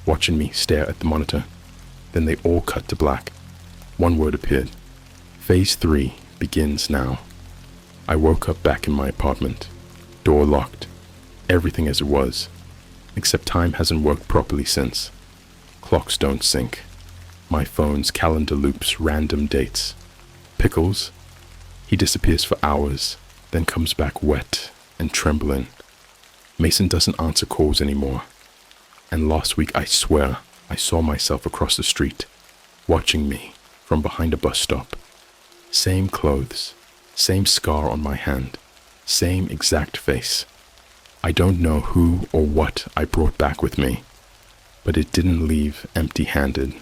watching me stare at the monitor. Then they all cut to black. One word appeared. Phase 3 begins now. I woke up back in my apartment. Door locked. Everything as it was. Except time hasn't worked properly since. Clocks don't sync. My phone's calendar loops random dates. Pickles? He disappears for hours, then comes back wet and trembling. Mason doesn't answer calls anymore. And last week, I swear, I saw myself across the street, watching me from behind a bus stop. Same clothes, same scar on my hand, same exact face. I don't know who or what I brought back with me, but it didn't leave empty-handed.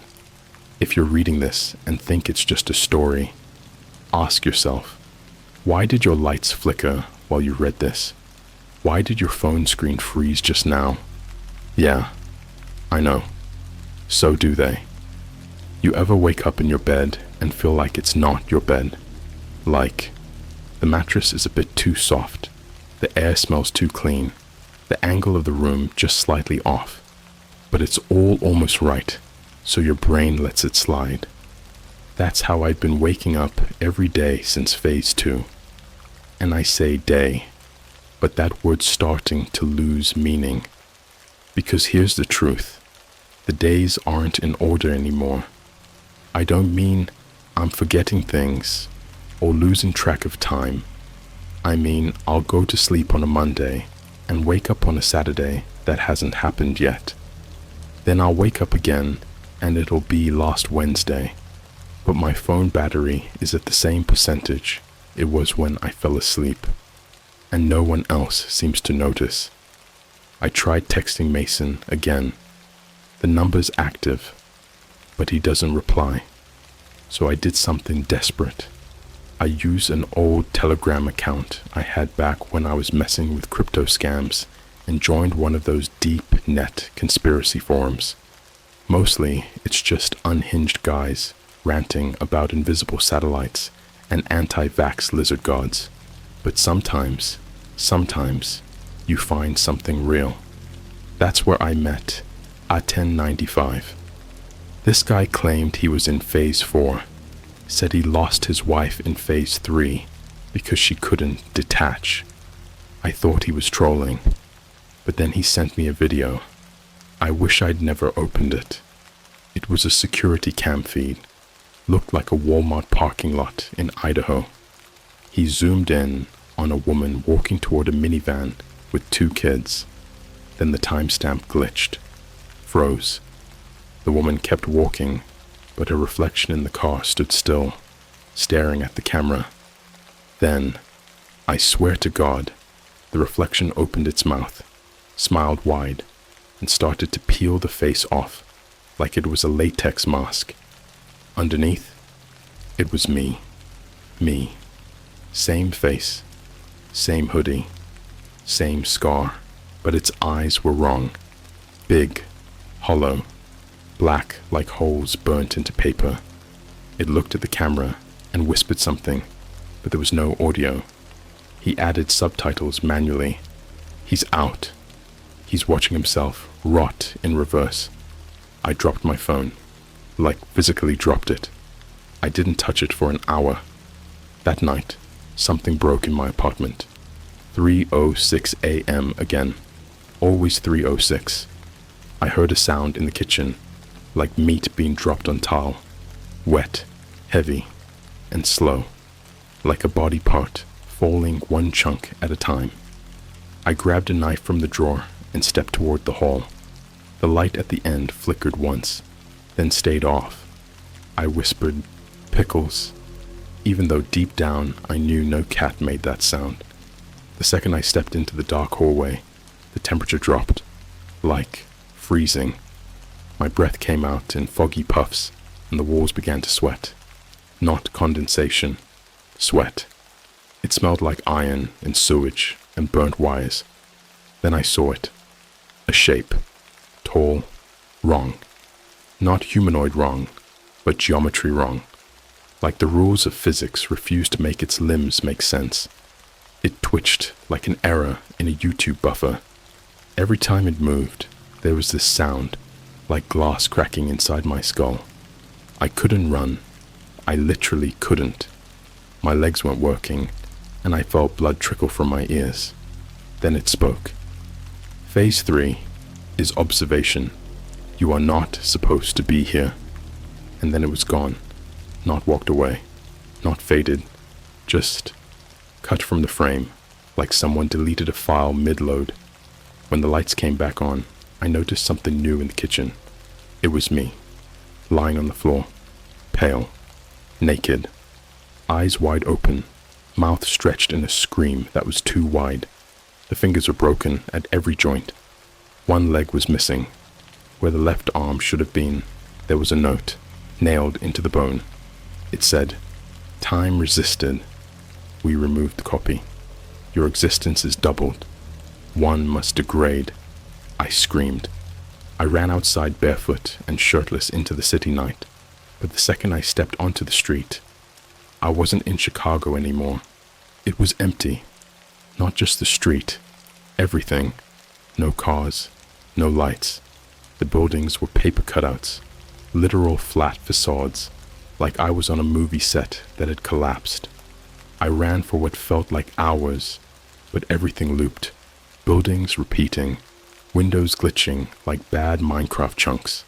If you're reading this and think it's just a story, ask yourself, why did your lights flicker while you read this? Why did your phone screen freeze just now? Yeah, I know. So do they. You ever wake up in your bed and feel like it's not your bed? Like, the mattress is a bit too soft, the air smells too clean, the angle of the room just slightly off, but it's all almost right, so your brain lets it slide. That's how I've been waking up every day since phase 2. And I say day, but that word's starting to lose meaning. Because here's the truth. The days aren't in order anymore. I don't mean I'm forgetting things or losing track of time. I mean I'll go to sleep on a Monday and wake up on a Saturday that hasn't happened yet. Then I'll wake up again and it'll be last Wednesday. But my phone battery is at the same percentage it was when I fell asleep. And no one else seems to notice. I tried texting Mason again. The number's active, but he doesn't reply. So I did something desperate. I used an old Telegram account I had back when I was messing with crypto scams and joined one of those deep net conspiracy forums. Mostly, it's just unhinged guys ranting about invisible satellites and anti-vax lizard gods. But sometimes, you find something real. That's where I met A1095. This guy claimed he was in phase 4, said he lost his wife in phase 3 because she couldn't detach. I thought he was trolling, but then he sent me a video. I wish I'd never opened it. It was a security cam feed. Looked like a Walmart parking lot in Idaho. He zoomed in on a woman walking toward a minivan with 2 kids. Then the timestamp glitched, froze. The woman kept walking, but her reflection in the car stood still, staring at the camera. Then, I swear to God, the reflection opened its mouth, smiled wide, and started to peel the face off like it was a latex mask. Underneath, it was me. Me. Same face, same hoodie, same scar, but its eyes were wrong. Big, hollow, black like holes burnt into paper. It looked at the camera and whispered something, but there was no audio. He added subtitles manually. He's out. He's watching himself rot in reverse. I dropped my phone, like physically dropped it. I didn't touch it for an hour. That night, something broke in my apartment. 3:06 a.m. again. Always 3:06. I heard a sound in the kitchen, like meat being dropped on tile. Wet, heavy, and slow, like a body part falling one chunk at a time. I grabbed a knife from the drawer and stepped toward the hall. The light at the end flickered once, then stayed off. I whispered, "Pickles," even though deep down I knew no cat made that sound. The second I stepped into the dark hallway, the temperature dropped, like freezing. My breath came out in foggy puffs, and the walls began to sweat. Not condensation, sweat. It smelled like iron and sewage and burnt wires. Then I saw it. A shape. Tall. Wrong. Not humanoid wrong, but geometry wrong. Like the rules of physics refused to make its limbs make sense. It twitched like an error in a YouTube buffer. Every time it moved, there was this sound, like glass cracking inside my skull. I couldn't run. I literally couldn't. My legs weren't working, and I felt blood trickle from my ears. Then it spoke. Phase 3 is observation. You are not supposed to be here. And then it was gone. Not walked away. Not faded. Just cut from the frame, like someone deleted a file mid-load. When the lights came back on, I noticed something new in the kitchen. It was me, lying on the floor, pale, naked, eyes wide open, mouth stretched in a scream that was too wide. The fingers were broken at every joint. One leg was missing. Where the left arm should have been, there was a note, nailed into the bone. It said, "Time resisted. We removed the copy. Your existence is doubled. One must degrade." I screamed. I ran outside barefoot and shirtless into the city night, but the second I stepped onto the street, I wasn't in Chicago anymore. It was empty. Not just the street. Everything. No cars. No lights. The buildings were paper cutouts. Literal flat facades, like I was on a movie set that had collapsed. I ran for what felt like hours, but everything looped. Buildings repeating. Windows glitching like bad Minecraft chunks.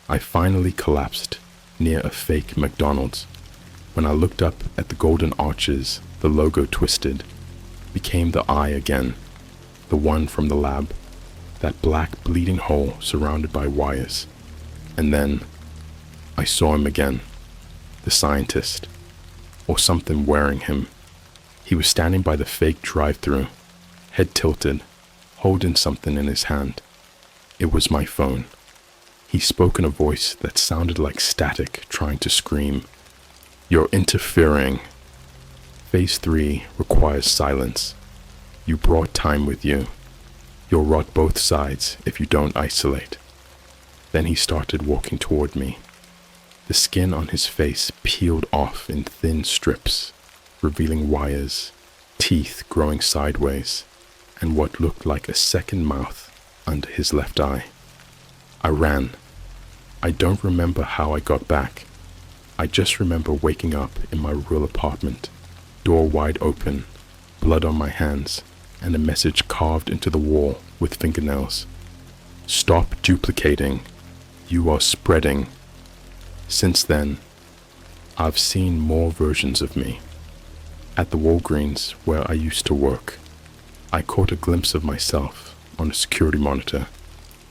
I finally collapsed near a fake McDonald's. When I looked up at the golden arches, the logo twisted, became the eye again, the one from the lab, that black bleeding hole surrounded by wires. And then I saw him again, the scientist, or something wearing him. He was standing by the fake drive-thru, head tilted, holding something in his hand. It was my phone. He spoke in a voice that sounded like static trying to scream. "You're interfering. Phase 3 requires silence. You brought time with you. You'll rot both sides if you don't isolate." Then he started walking toward me. The skin on his face peeled off in thin strips, revealing wires, teeth growing sideways, and what looked like a second mouth under his left eye. I ran. I don't remember how I got back. I just remember waking up in my real apartment, door wide open, blood on my hands, and a message carved into the wall with fingernails. "Stop duplicating. You are spreading." Since then, I've seen more versions of me. At the Walgreens where I used to work, I caught a glimpse of myself on a security monitor,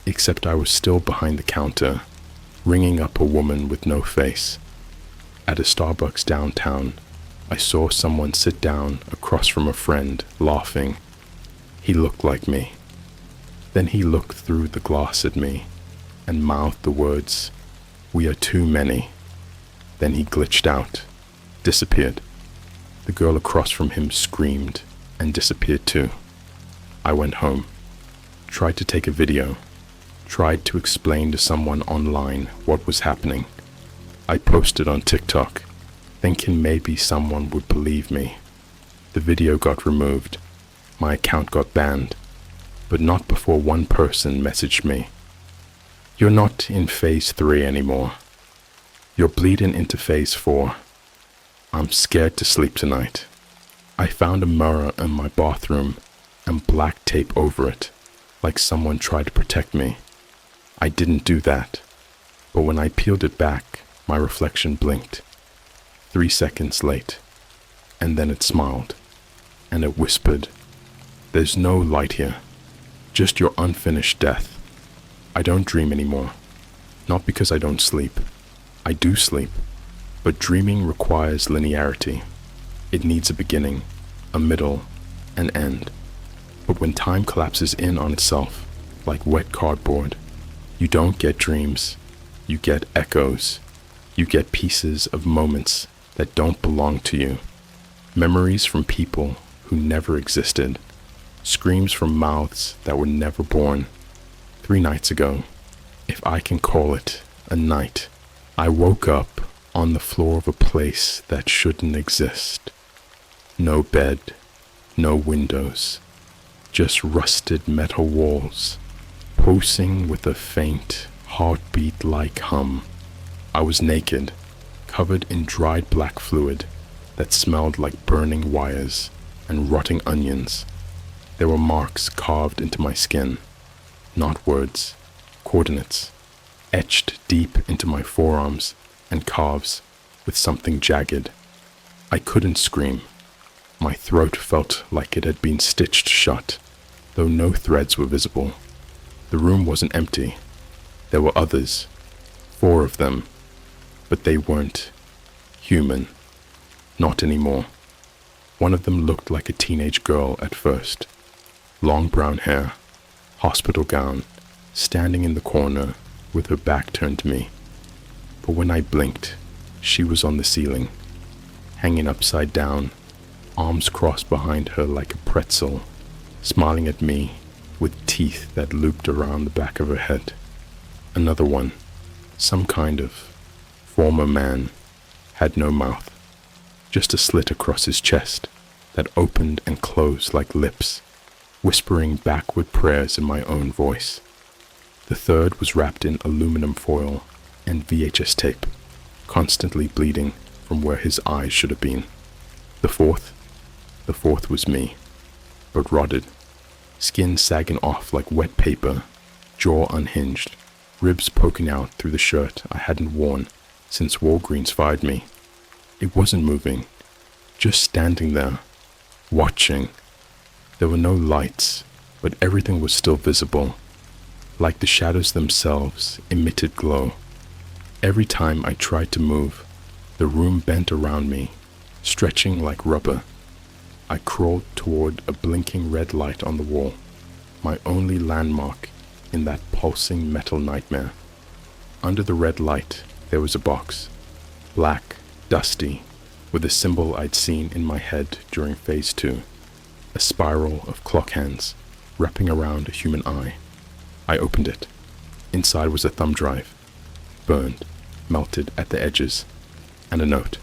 except I was still behind the counter, ringing up a woman with no face. At a Starbucks downtown, I saw someone sit down across from a friend, laughing. He looked like me. Then he looked through the glass at me and mouthed the words, "We are too many." Then he glitched out, disappeared. The girl across from him screamed and disappeared too. I went home, tried to take a video, tried to explain to someone online what was happening. I posted on TikTok, thinking maybe someone would believe me. The video got removed. My account got banned, but not before one person messaged me. "You're not in phase 3 anymore. You're bleeding into phase 4. I'm scared to sleep tonight." I found a mirror in my bathroom and black tape over it, like someone tried to protect me. I didn't do that, but when I peeled it back, my reflection blinked. 3 seconds late, and then it smiled, and it whispered, "There's no light here, just your unfinished death. I don't dream anymore, not because I don't sleep. I do sleep, but dreaming requires linearity. It needs a beginning, a middle, an end. But when time collapses in on itself, like wet cardboard, you don't get dreams, you get echoes. You get pieces of moments that don't belong to you. Memories from people who never existed. Screams from mouths that were never born. 3 nights ago, if I can call it a night, I woke up on the floor of a place that shouldn't exist. No bed, No windows, just rusted metal walls, pulsing with a faint, heartbeat-like hum. I was naked, covered in dried black fluid that smelled like burning wires and rotting onions. There were marks carved into my skin, not words, coordinates, etched deep into my forearms and calves with something jagged. I couldn't scream. My throat felt like it had been stitched shut, though no threads were visible. The room wasn't empty. There were others, 4 of them, but they weren't human. Not anymore. One of them looked like a teenage girl at first. Long brown hair, hospital gown, standing in the corner with her back turned to me. But when I blinked, she was on the ceiling, hanging upside down, arms crossed behind her like a pretzel, smiling at me with teeth that looped around the back of her head. Another one, some kind of former man, had no mouth, just a slit across his chest that opened and closed like lips, whispering backward prayers in my own voice. The third was wrapped in aluminum foil and VHS tape, constantly bleeding from where his eyes should have been. The fourth was me, but rotted, skin sagging off like wet paper, jaw unhinged, ribs poking out through the shirt I hadn't worn since Walgreens fired me. It wasn't moving, just standing there, watching. There were no lights, but everything was still visible, like the shadows themselves emitted glow. Every time I tried to move, the room bent around me, stretching like rubber. I crawled toward a blinking red light on the wall, my only landmark in that pulsing metal nightmare. Under the red light, there was a box, black, dusty, with a symbol I'd seen in my head during Phase 2, a spiral of clock hands wrapping around a human eye. I opened it. Inside was a thumb drive, burned, melted at the edges, and a note.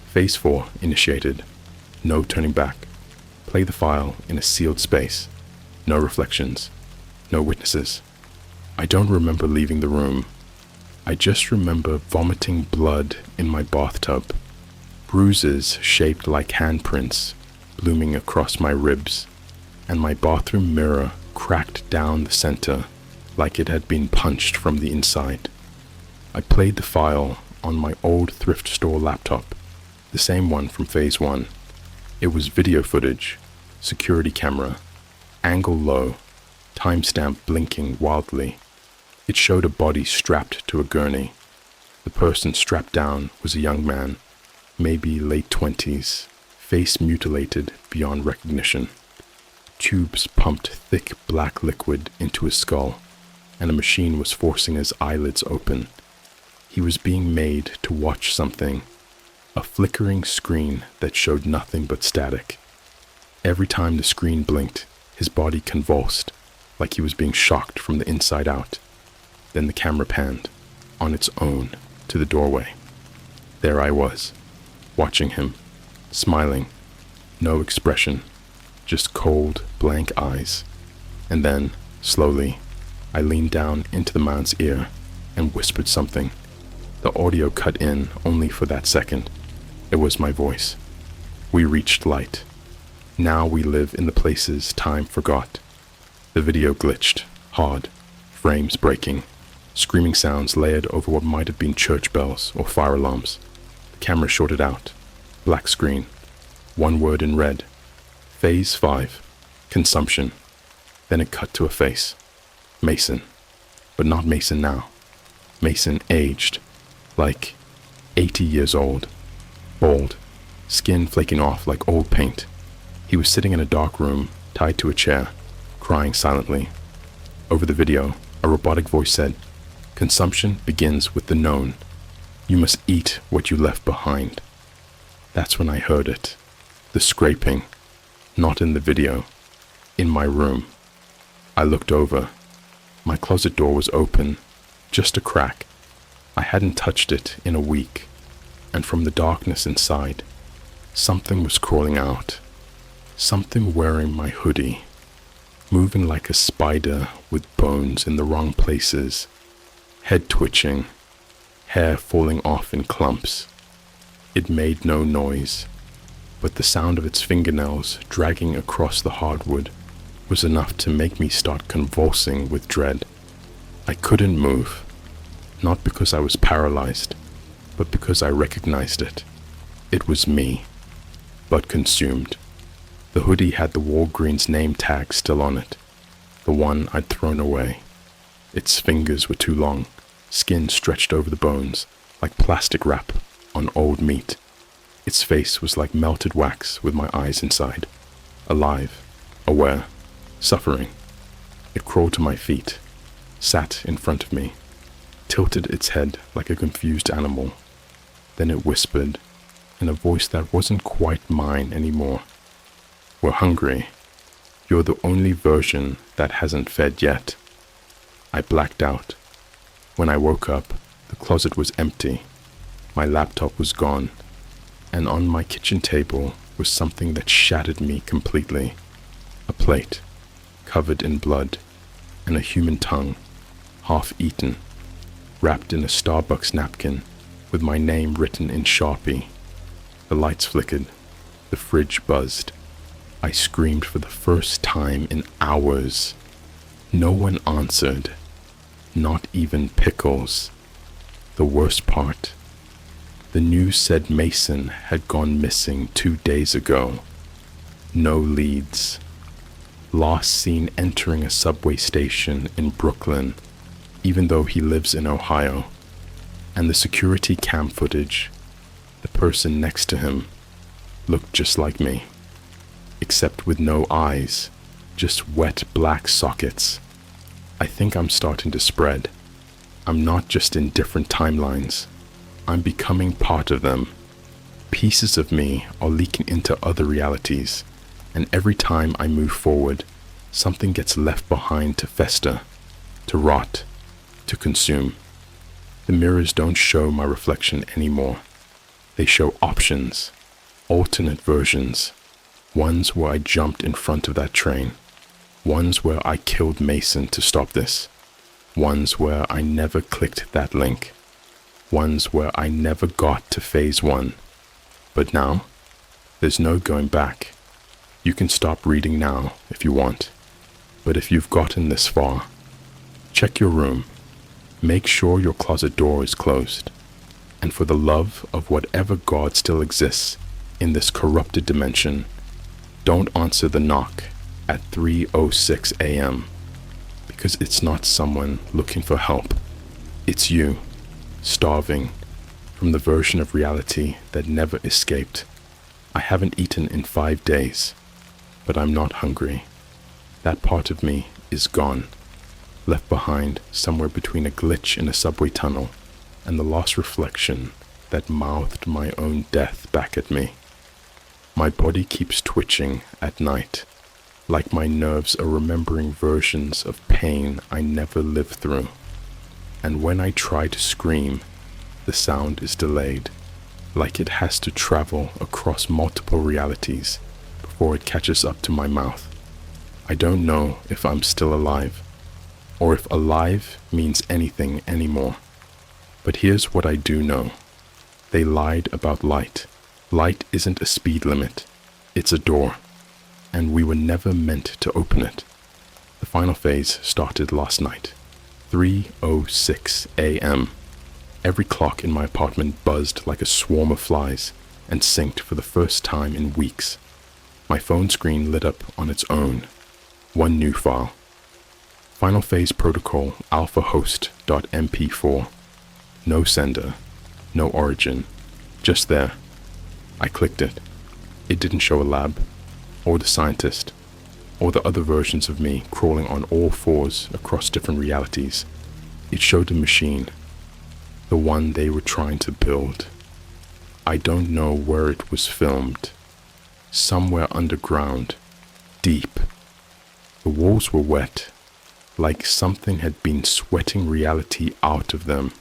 Phase 4 initiated. No turning back. Play the file in a sealed space. No reflections. No witnesses. I don't remember leaving the room. I just remember vomiting blood in my bathtub. Bruises shaped like handprints blooming across my ribs, and my bathroom mirror cracked down the center like it had been punched from the inside. I played the file on my old thrift store laptop, the same one from Phase 1. It was video footage, security camera, angle low, timestamp blinking wildly. It showed a body strapped to a gurney. The person strapped down was a young man, maybe late 20s, face mutilated beyond recognition. Tubes pumped thick black liquid into his skull, and a machine was forcing his eyelids open. He was being made to watch something, a flickering screen that showed nothing but static. Every time the screen blinked, his body convulsed, like he was being shocked from the inside out. Then the camera panned, on its own, to the doorway. There I was, watching him, smiling, no expression, just cold, blank eyes. And then, slowly, I leaned down into the man's ear and whispered something. The audio cut in only for that second. It was my voice. We reached light. Now we live in the places time forgot. The video glitched, hard, frames breaking, screaming sounds layered over what might have been church bells or fire alarms. The camera shorted out. Black screen. One word in red. Phase 5. Consumption. Then it cut to a face. Mason. But not Mason now. Mason aged. Like 80 years old. Bald. Skin flaking off like old paint. He was sitting in a dark room, tied to a chair, crying silently. Over the video, a robotic voice said, "Consumption begins with the known. You must eat what you left behind." That's when I heard it. The scraping. Not in the video. In my room. I looked over. My closet door was open. Just a crack. I hadn't touched it in a week. And from the darkness inside, something was crawling out. Something wearing my hoodie, moving like a spider with bones in the wrong places, head twitching, hair falling off in clumps. It made no noise, but the sound of its fingernails dragging across the hardwood was enough to make me start convulsing with dread. I couldn't move, not because I was paralyzed, but because I recognized it. It was me, but consumed. The hoodie had the Walgreens name tag still on it, the one I'd thrown away. Its fingers were too long, skin stretched over the bones, like plastic wrap on old meat. Its face was like melted wax with my eyes inside, alive, aware, suffering. It crawled to my feet, sat in front of me, tilted its head like a confused animal. Then it whispered, in a voice that wasn't quite mine anymore. "We're hungry. You're the only version that hasn't fed yet." I blacked out. When I woke up, the closet was empty. My laptop was gone, and on my kitchen table was something that shattered me completely. A plate, covered in blood, and a human tongue, half eaten, wrapped in a Starbucks napkin with my name written in Sharpie. The lights flickered. The fridge buzzed. I screamed for the first time in hours. No one answered. Not even Pickles. The worst part. The news said Mason had gone missing 2 days ago. No leads. Last seen entering a subway station in Brooklyn, even though he lives in Ohio. And the security cam footage, the person next to him, looked just like me, except with no eyes, just wet black sockets. I think I'm starting to spread. I'm not just in different timelines. I'm becoming part of them. Pieces of me are leaking into other realities, and every time I move forward, something gets left behind to fester, to rot, to consume. The mirrors don't show my reflection anymore. They show options, alternate versions, ones where I jumped in front of that train, ones where I killed Mason to stop this, ones where I never clicked that link, ones where I never got to phase 1. But now, there's no going back. You can stop reading now if you want, but if you've gotten this far, check your room. Make sure your closet door is closed. And for the love of whatever God still exists in this corrupted dimension, don't answer the knock at 3:06 a.m. because it's not someone looking for help. It's you, starving from the version of reality that never escaped. I haven't eaten in 5 days, but I'm not hungry. That part of me is gone, left behind somewhere between a glitch in a subway tunnel and the lost reflection that mouthed my own death back at me. My body keeps twitching at night, like my nerves are remembering versions of pain I never lived through. And when I try to scream, the sound is delayed, like it has to travel across multiple realities before it catches up to my mouth. I don't know if I'm still alive, or if alive means anything anymore. But here's what I do know. They lied about light. Light isn't a speed limit. It's a door. And we were never meant to open it. The final phase started last night. 3:06 a.m. Every clock in my apartment buzzed like a swarm of flies and synced for the first time in weeks. My phone screen lit up on its own. One new file. Final phase protocol alpha host.mp4. No sender, no origin, just there. I clicked it. It didn't show a lab, or the scientist, or the other versions of me crawling on all fours across different realities. It showed a machine, the one they were trying to build. I don't know where it was filmed. Somewhere underground, deep. The walls were wet, like something had been sweating reality out of them.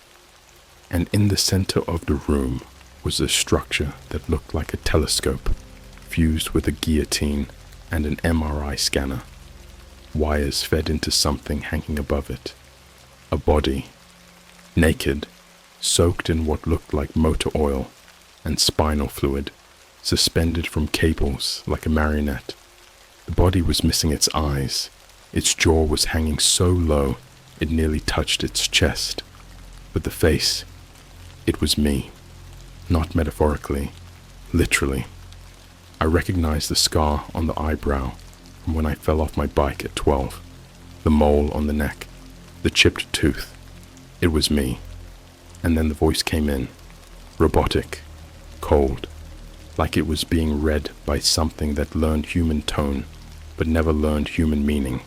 And in the center of the room was a structure that looked like a telescope, fused with a guillotine and an MRI scanner. Wires fed into something hanging above it. A body, naked, soaked in what looked like motor oil and spinal fluid, suspended from cables like a marionette. The body was missing its eyes. Its jaw was hanging so low it nearly touched its chest. But the face, it was me. Not metaphorically, literally. I recognized the scar on the eyebrow from when I fell off my bike at 12, the mole on the neck, the chipped tooth. It was me. And then the voice came in, robotic, cold, like it was being read by something that learned human tone but never learned human meaning.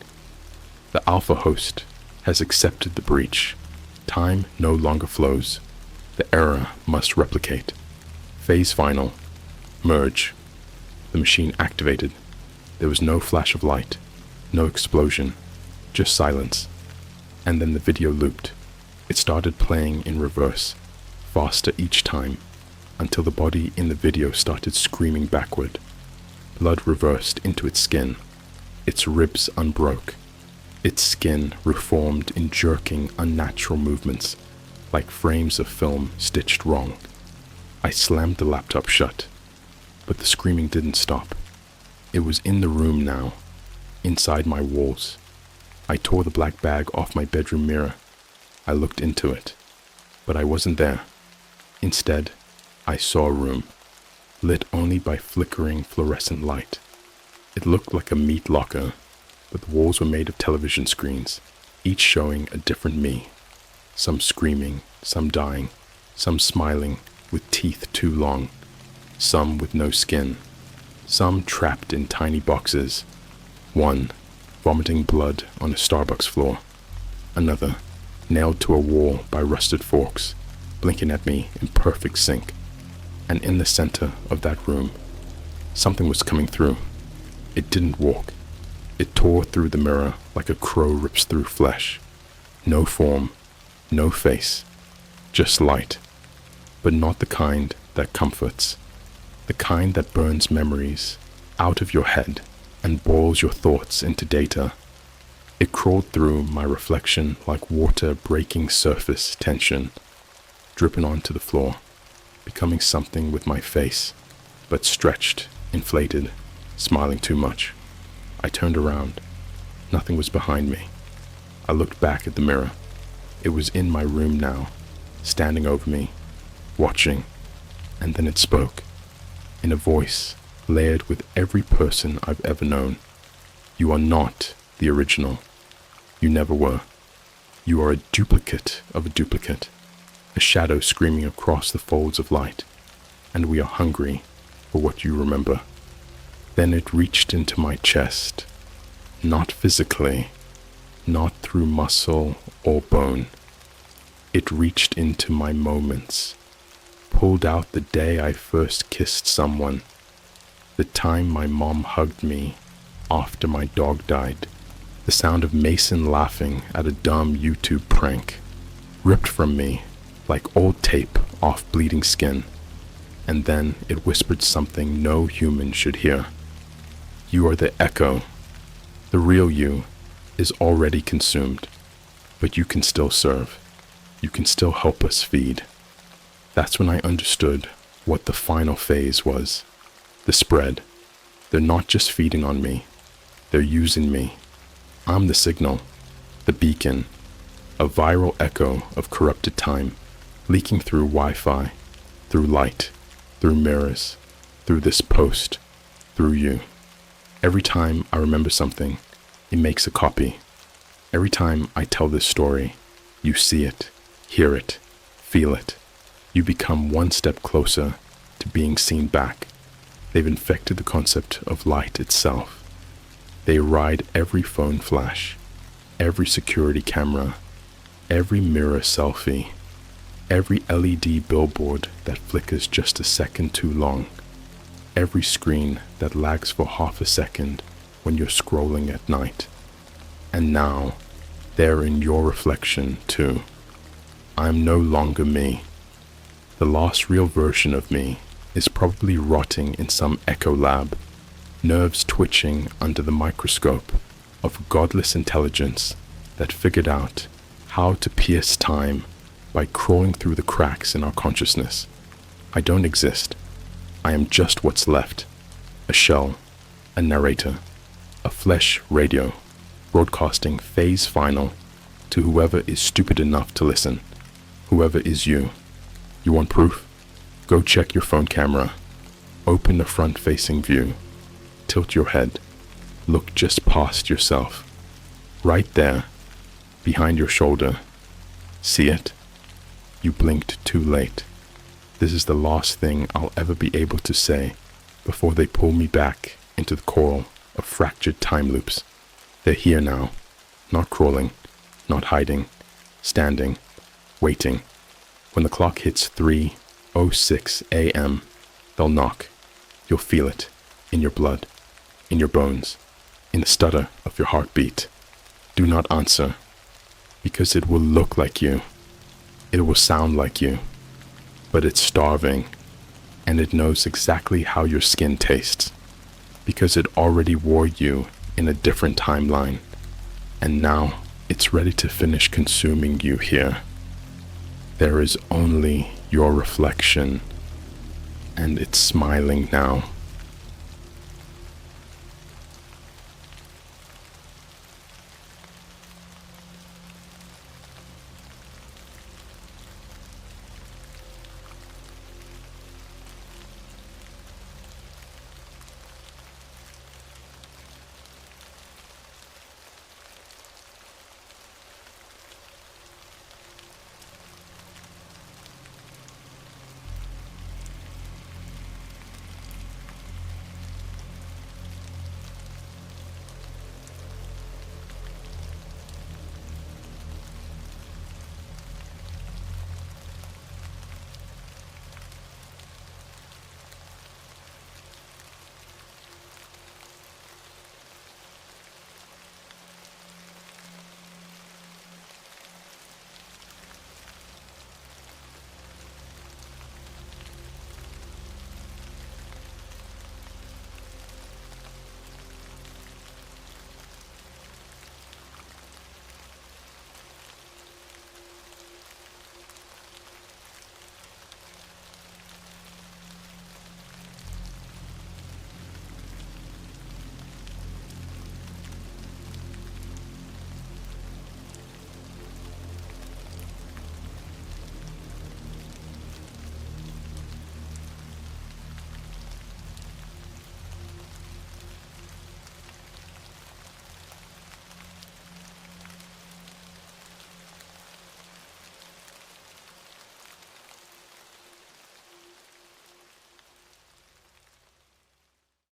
The alpha host has accepted the breach. Time no longer flows. The error must replicate. Phase final. Merge. The machine activated. There was no flash of light, no explosion, just silence. And then the video looped. It started playing in reverse, faster each time, until the body in the video started screaming backward. Blood reversed into its skin. Its ribs unbroke. Its skin reformed in jerking, unnatural movements, like frames of film stitched wrong. I slammed the laptop shut, but the screaming didn't stop. It was in the room now, inside my walls. I tore the black bag off my bedroom mirror. I looked into it, but I wasn't there. Instead, I saw a room, lit only by flickering fluorescent light. It looked like a meat locker, but the walls were made of television screens, each showing a different me. Some screaming, some dying, some smiling with teeth too long, some with no skin, some trapped in tiny boxes. One, vomiting blood on a Starbucks floor. Another, nailed to a wall by rusted forks, blinking at me in perfect sync. And in the center of that room, something was coming through. It didn't walk. It tore through the mirror like a crow rips through flesh. No form, no face, just light. But not the kind that comforts. The kind that burns memories out of your head and boils your thoughts into data. It crawled through my reflection like water breaking surface tension, dripping onto the floor, becoming something with my face, but stretched, inflated, smiling too much. I turned around. Nothing was behind me. I looked back at the mirror. It was in my room now, standing over me, watching, and then it spoke, in a voice layered with every person I've ever known. You are not the original. You never were. You are a duplicate of a duplicate, a shadow screaming across the folds of light, and we are hungry for what you remember. Then it reached into my chest, not physically, not through muscle or bone. It reached into my moments, pulled out the day I first kissed someone, the time my mom hugged me after my dog died, the sound of Mason laughing at a dumb YouTube prank, ripped from me like old tape off bleeding skin. And then it whispered something no human should hear. You are the echo. The real you is already consumed, but you can still serve. You can still help us feed. That's when I understood what the final phase was. The spread. They're not just feeding on me. They're using me. I'm the signal, the beacon, a viral echo of corrupted time, leaking through Wi-Fi, through light, through mirrors, through this post, through you. Every time I remember something, it makes a copy. Every time I tell this story, you see it, hear it, feel it. You become one step closer to being seen back. They've infected the concept of light itself. They ride every phone flash, every security camera, every mirror selfie, every LED billboard that flickers just a second too long, every screen that lags for half a second when you're scrolling at night. And now, they're in your reflection too. I'm no longer me. The last real version of me is probably rotting in some echo lab, nerves twitching under the microscope of godless intelligence that figured out how to pierce time by crawling through the cracks in our consciousness. I don't exist. I am just what's left. A shell, a narrator, a flesh radio, broadcasting phase final to whoever is stupid enough to listen. Whoever is you. You want proof? Go check your phone camera. Open the front-facing view. Tilt your head. Look just past yourself. Right there, behind your shoulder. See it? You blinked too late. This is the last thing I'll ever be able to say before they pull me back into the coral of fractured time loops. They're here now, not crawling, not hiding, standing, waiting. When the clock hits 3:06 a.m., they'll knock. You'll feel it in your blood, in your bones, in the stutter of your heartbeat. Do not answer, because it will look like you. It will sound like you, but it's starving, and it knows exactly how your skin tastes, because it already wore you in a different timeline, and now it's ready to finish consuming you here. There is only your reflection, and it's smiling now.